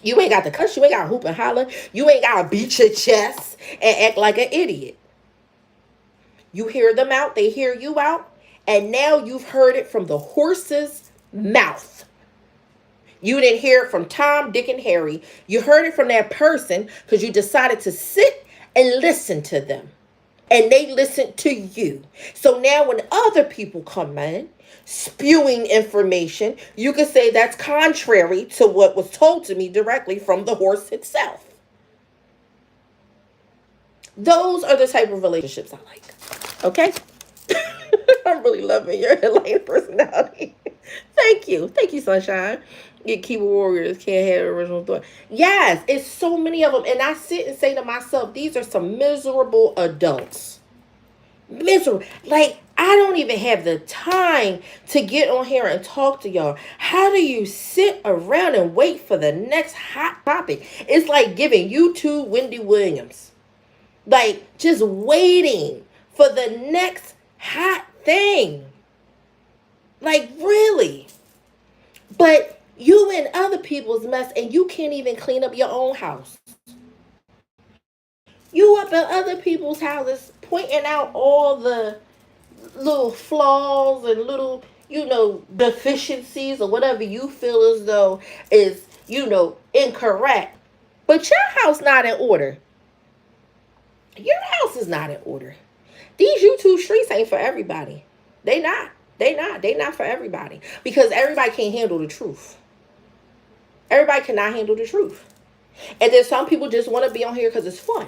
[SPEAKER 1] You ain't got to cuss. You ain't got to hoop and holler. You ain't got to beat your chest and act like an idiot. You hear them out. They hear you out. And now you've heard it from the horse's mouth. You didn't hear it from Tom, Dick, and Harry. You heard it from that person because you decided to sit and listen to them. And they listened to you. So now when other people come in, spewing information, you can say that's contrary to what was told to me directly from the horse itself. Those are the type of relationships I like. Okay? I'm really loving your Atlanta personality. Thank you. Thank you, Sunshine. Get keyboard warriors, can't have original thought. Yes, it's so many of them. And I sit and say to myself, these are some miserable adults. Miserable. Like, I don't even have the time to get on here and talk to y'all. How do you sit around and wait for the next hot topic? It's like giving you two Wendy Williams. Like, just waiting for the next hot thing. Like, really? But you in other people's mess and you can't even clean up your own house. You up in other people's houses pointing out all the little flaws and little, deficiencies or whatever you feel as though is, incorrect. But your house not in order. Your house is not in order. These YouTube streets ain't for everybody. They not. They not for everybody. Because everybody can't handle the truth. Everybody cannot handle the truth. And then some people just want to be on here because it's fun.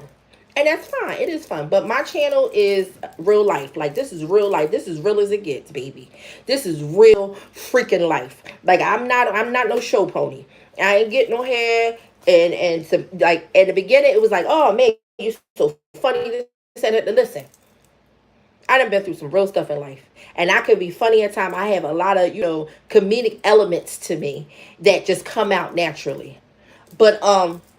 [SPEAKER 1] And that's fine. It is fun. But my channel is real life. Like, this is real life. This is real as it gets, baby. This is real freaking life. Like, I'm not no show pony. I ain't getting no hair. And some, like, at the beginning, it was like, oh, man, you're so funny. This and that. Listen, I done been through some real stuff in life. And I could be funny at times. I have a lot of, comedic elements to me that just come out naturally. But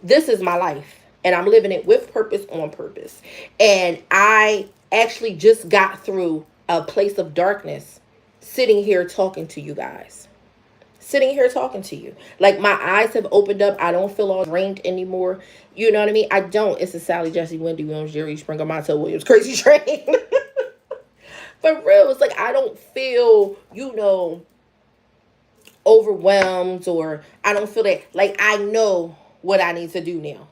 [SPEAKER 1] this is my life, and I'm living it with purpose, on purpose. And I actually just got through a place of darkness sitting here talking to you guys. Sitting here talking to you. Like, my eyes have opened up. I don't feel all drained anymore. You know what I mean? I don't. It's a Sally, Jesse, Wendy Williams, Jerry Springer, Montel Williams, Crazy Train. For real, it's like I don't feel, overwhelmed, or I don't feel that. Like, I know what I need to do now,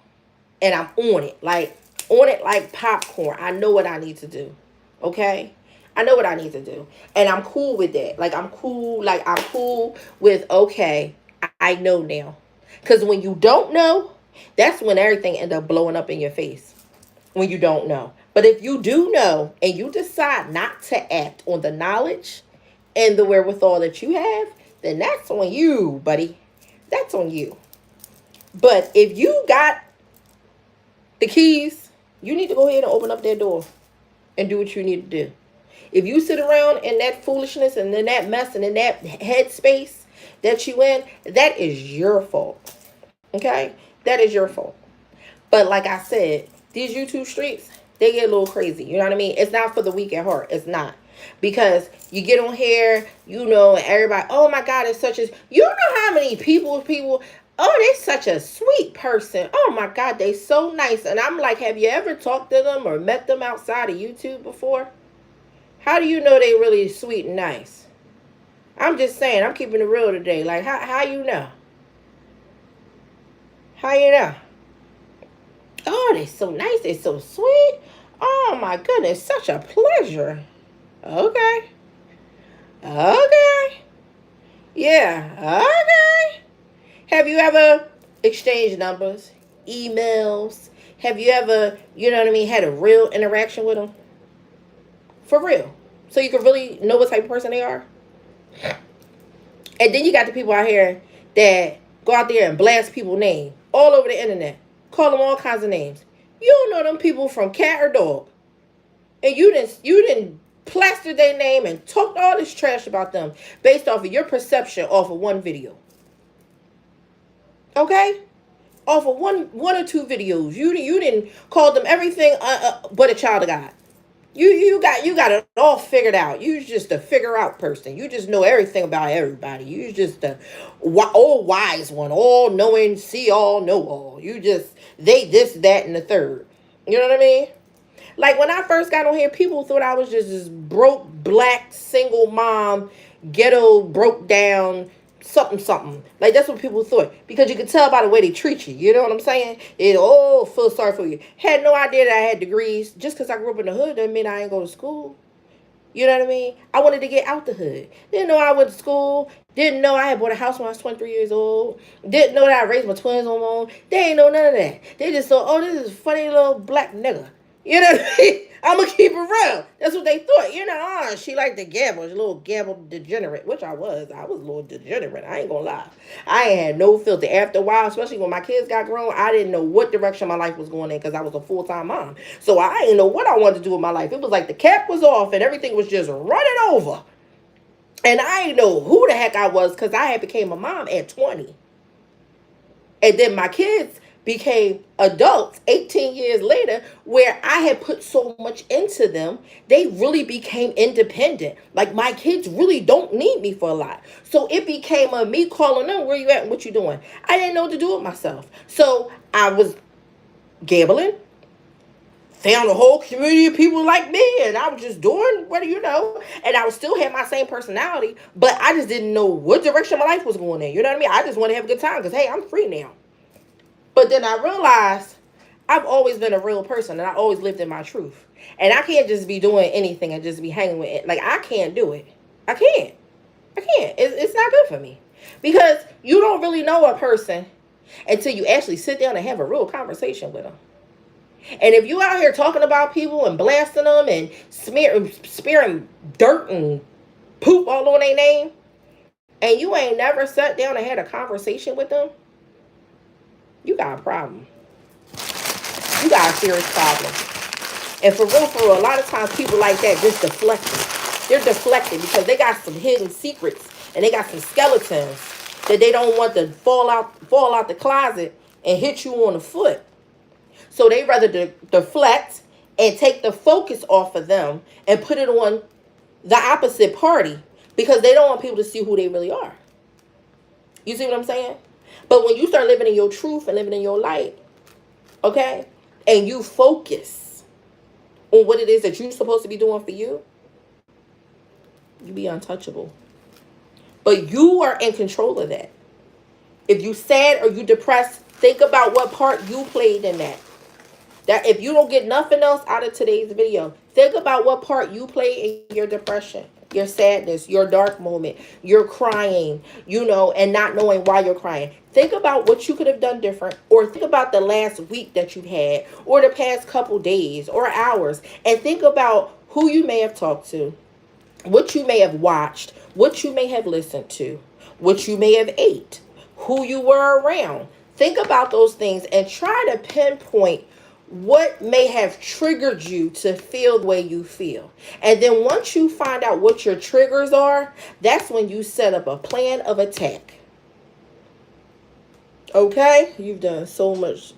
[SPEAKER 1] and I'm on it, like popcorn. I know what I need to do. Okay, I know what I need to do, and I'm cool with that. Like, I'm cool with, okay, I know now. Because when you don't know, that's when everything ends up blowing up in your face. When you don't know. But if you do know and you decide not to act on the knowledge and the wherewithal that you have, then that's on you, buddy. That's on you. But if you got the keys, you need to go ahead and open up that door and do what you need to do. If you sit around in that foolishness and in that mess and in that headspace that you in, that is your fault. Okay? That is your fault. But like I said, these YouTube streets, they get a little crazy. You know what I mean? It's not for the weak at heart. It's not. Because you get on here, and everybody, oh my God, it's such a, how many people, oh, they're such a sweet person. Oh my God, they so nice. And I'm like, have you ever talked to them or met them outside of YouTube before? How do you know they really sweet and nice? I'm just saying, I'm keeping it real today. Like, how you know? How you know? Oh, they're so nice. They're so sweet. Oh my goodness, such a pleasure. Okay. Yeah. Okay. Have you ever exchanged numbers, emails? Have you ever, had a real interaction with them? For real. So you can really know what type of person they are? And then you got the people out here that go out there and blast people's name all over the internet. Call them all kinds of names. You don't know them people from cat or dog. And you didn't plaster their name and talked all this trash about them based off of your perception off of one video. Okay? Off of one or two videos. You didn't call them everything but a child of God. You got it all figured out. You just a figure out person. You just know everything about everybody. You just a all wise one, all knowing, see all, know all. You just they this, that, and the third. You know what I mean? Like, when I first got on here, people thought I was just this broke, black, single mom, ghetto, broke down, something. Like, that's what people thought. Because you could tell by the way they treat you. You know what I'm saying? Feel sorry for you. Had no idea that I had degrees. Just because I grew up in the hood doesn't mean I ain't go to school. You know what I mean? I wanted to get out the hood. Didn't know I went to school. Didn't know I had bought a house when I was 23 years old. Didn't know that I raised my twins on my own. They ain't know none of that. They just thought, oh, this is a funny little black nigga. You know what I mean? I'm going to keep it real. That's what they thought. She liked to gamble. She's a little gamble degenerate, which I was. I was a little degenerate. I ain't going to lie. I ain't had no filter. After a while, especially when my kids got grown, I didn't know what direction my life was going in because I was a full-time mom. So I didn't know what I wanted to do with my life. It was like the cap was off and everything was just running over. And I didn't know who the heck I was because I had became a mom at 20. And then my kids became adults 18 years later, where I had put so much into them, they really became independent. Like, my kids really don't need me for a lot. So it became me calling them, where you at and what you doing? I didn't know what to do with myself. So I was gambling, found a whole community of people like me, and I was just doing and I would still have my same personality, but I just didn't know what direction my life was going in. You know what I mean? I just want to have a good time because, hey, I'm free now. But then I realized I've always been a real person and I always lived in my truth. And I can't just be doing anything and just be hanging with it. Like, I can't do it. I can't. It's not good for me. Because you don't really know a person until you actually sit down and have a real conversation with them. And if you out here talking about people and blasting them and smearing dirt and poop all on their name, and you ain't never sat down and had a conversation with them, you got a problem. You got a serious problem. And for real, a lot of times people like that just deflecting. They're deflecting because they got some hidden secrets and they got some skeletons that they don't want to fall out the closet and hit you on the foot. So they rather deflect and take the focus off of them and put it on the opposite party because they don't want people to see who they really are. You see what I'm saying? But when you start living in your truth and living in your light, okay, and you focus on what it is that you're supposed to be doing for you, you be untouchable. But you are in control of that. If you sad or you depressed, think about what part you played in that. That if you don't get nothing else out of today's video, think about what part you play in your depression, your sadness, your dark moment, your crying, and not knowing why you're crying. Think about what you could have done different, or think about the last week that you had, or the past couple days or hours, and think about who you may have talked to, what you may have watched, what you may have listened to, what you may have ate, who you were around. Think about those things and try to pinpoint what may have triggered you to feel the way you feel. And then once you find out what your triggers are, that's when you set up a plan of attack. Okay? You've done so much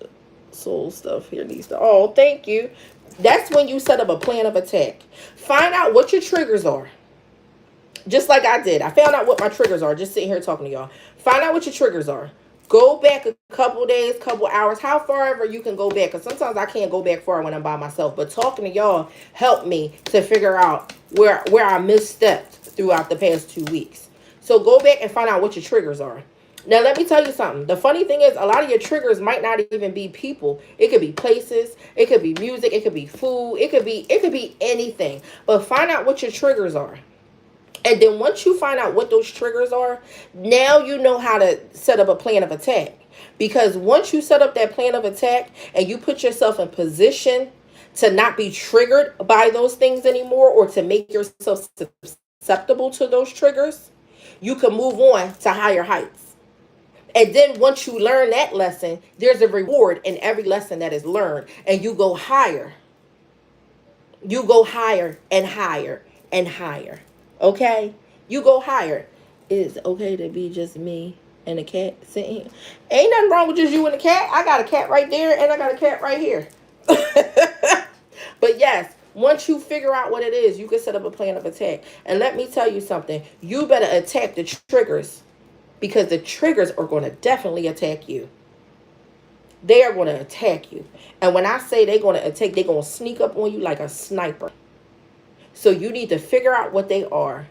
[SPEAKER 1] soul stuff here, Nista. Oh, thank you. That's when you set up a plan of attack. Find out what your triggers are. Just like I did. I found out what my triggers are just sitting here talking to y'all. Find out what your triggers are. Go back a couple days, couple hours, how far ever you can go back. Because sometimes I can't go back far when I'm by myself. But talking to y'all helped me to figure out where I misstepped throughout the past 2 weeks. So go back and find out what your triggers are. Now, let me tell you something. The funny thing is, a lot of your triggers might not even be people. It could be places. It could be music. It could be food. It could be anything. But find out what your triggers are. And then once you find out what those triggers are, now you know how to set up a plan of attack. Because once you set up that plan of attack and you put yourself in position to not be triggered by those things anymore, or to make yourself susceptible to those triggers, you can move on to higher heights. And then once you learn that lesson, there's a reward in every lesson that is learned. And you go higher. You go higher and higher and higher. Okay? You go higher. It's okay to be just me and a cat sitting here. Ain't nothing wrong with just you and the cat. I got a cat right there and I got a cat right here. But yes, once you figure out what it is, you can set up a plan of attack. And let me tell you something. You better attack the triggers, because the triggers are going to definitely attack you. They are going to attack you. And when I say they're going to attack, they're going to sneak up on you like a sniper. So you need to figure out what they are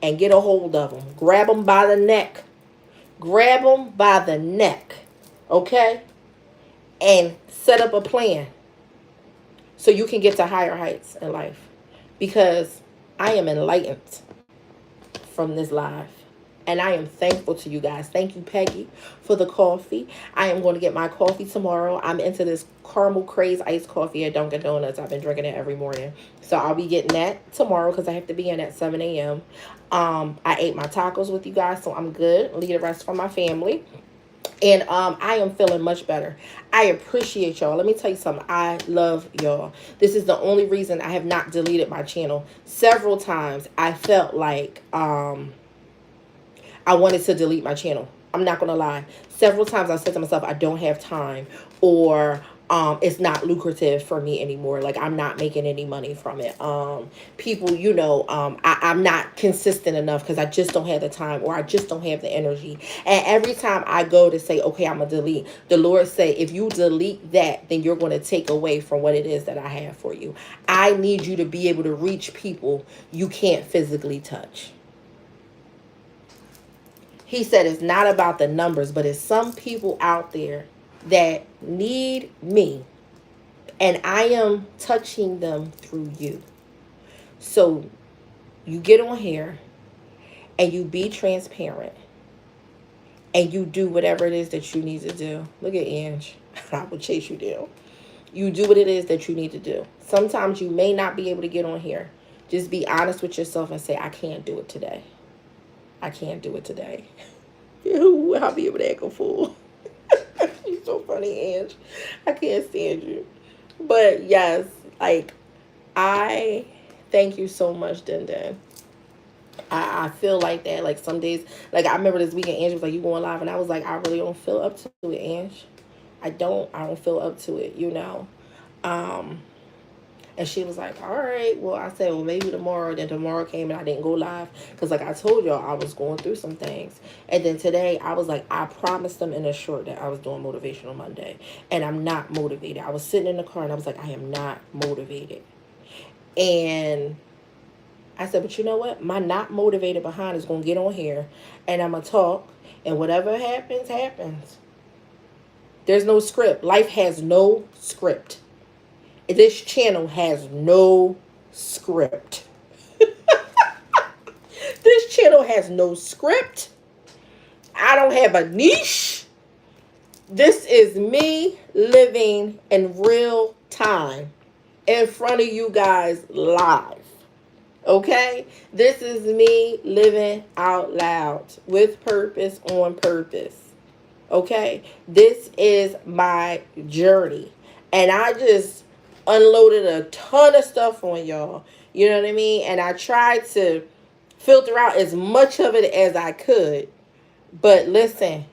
[SPEAKER 1] and get a hold of them. Grab them by the neck. Grab them by the neck. Okay? And set up a plan so you can get to higher heights in life. Because I am enlightened from this live. And I am thankful to you guys. Thank you, Peggy, for the coffee. I am going to get my coffee tomorrow. I'm into this caramel craze iced coffee at Dunkin' Donuts. I've been drinking it every morning. So I'll be getting that tomorrow because I have to be in at 7 a.m. I ate my tacos with you guys, so I'm good. Leave the rest for my family. And I am feeling much better. I appreciate y'all. Let me tell you something. I love y'all. This is the only reason I have not deleted my channel. Several times I felt like I wanted to delete my channel. I'm not going to lie. Several times I said to myself, I don't have time, or it's not lucrative for me anymore. Like, I'm not making any money from it. People, I'm not consistent enough because I just don't have the time, or I just don't have the energy. And every time I go to say, okay, I'm going to delete, the Lord say, if you delete that, then you're going to take away from what it is that I have for you. I need you to be able to reach people you can't physically touch. He said it's not about the numbers, but it's some people out there that need me, and I am touching them through you. So you get on here and you be transparent and you do whatever it is that you need to do. Look at Ange. I will chase you down. You do what it is that you need to do. Sometimes you may not be able to get on here. Just be honest with yourself and say, I can't do it today. I can't do it today. I'll be able to act a fool. You're so funny, Ange. I can't stand you. But yes, like, I thank you so much, Den. I feel like that. Like some days, like I remember this weekend, Ange was like, you going live? And I was like, I really don't feel up to it, Ange. I don't feel up to it, you know. And she was like, all right. Well, I said, well, maybe tomorrow. Then tomorrow came and I didn't go live. Because like I told y'all, I was going through some things. And then today, I was like, I promised them in a short that I was doing Motivational Monday. And I'm not motivated. I was sitting in the car and I was like, I am not motivated. And I said, but you know what? My not motivated behind is going to get on here. And I'm going to talk. And whatever happens, happens. There's no script. Life has no script. This channel has no script. This channel has no script. I don't have a niche. This is me living in real time in front of you guys live. Okay? This is me living out loud with purpose on purpose. Okay? This is my journey. And I just unloaded a ton of stuff on y'all. You know what I mean? And I tried to filter out as much of it as I could. But listen,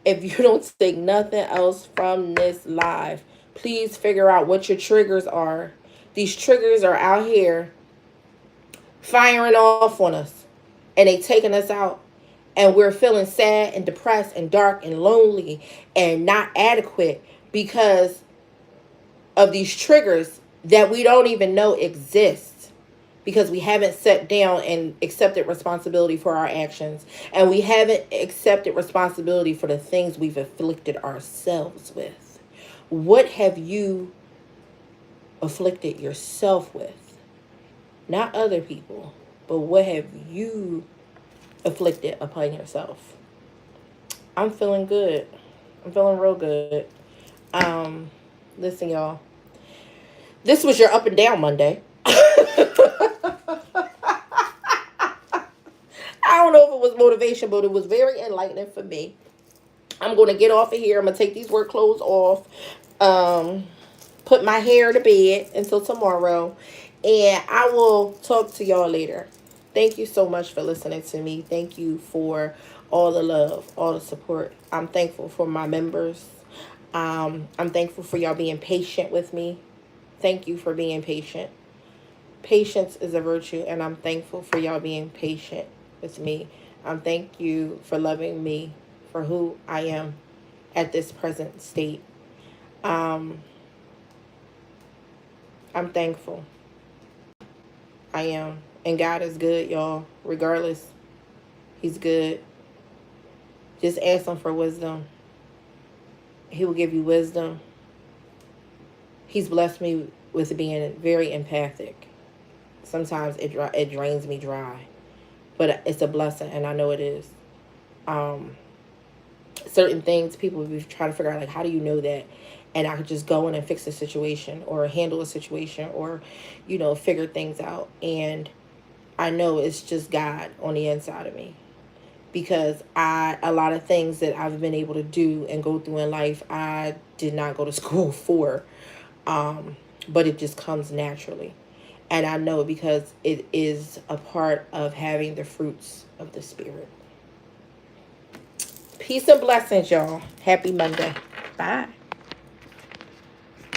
[SPEAKER 1] if you don't take nothing else from this live, please figure out what your triggers are. These triggers are out here firing off on us. And they taking us out. And we're feeling sad and depressed and dark and lonely and not adequate because of these triggers that we don't even know exist, because we haven't sat down and accepted responsibility for our actions, and we haven't accepted responsibility for the things we've afflicted ourselves with. What have you afflicted yourself with? Not other people, but what have you afflicted upon yourself? I'm feeling good. I'm feeling real good. Listen, y'all. This was your up and down Monday. I don't know if it was motivation, but it was very enlightening for me. I'm going to get off of here. I'm going to take these work clothes off. Put my hair to bed until tomorrow. And I will talk to y'all later. Thank you so much for listening to me. Thank you for all the love, all the support. I'm thankful for my members. I'm thankful for y'all being patient with me. Thank you for being patient. Patience is a virtue, and I'm thankful for y'all being patient with me. Thank you for loving me for who I am at this present state. I'm thankful. I am. And God is good, y'all. Regardless, He's good. Just ask Him for wisdom. He will give you wisdom. He's blessed me with being very empathic. Sometimes it drains me dry. But it's a blessing, and I know it is. Certain things people will be trying to figure out, like, how do you know that? And I could just go in and fix a situation or handle a situation or, you know, figure things out. And I know it's just God on the inside of me. Because a lot of things that I've been able to do and go through in life, I did not go to school for. But it just comes naturally. And I know because it is a part of having the fruits of the Spirit. Peace and blessings, y'all. Happy Monday. Bye.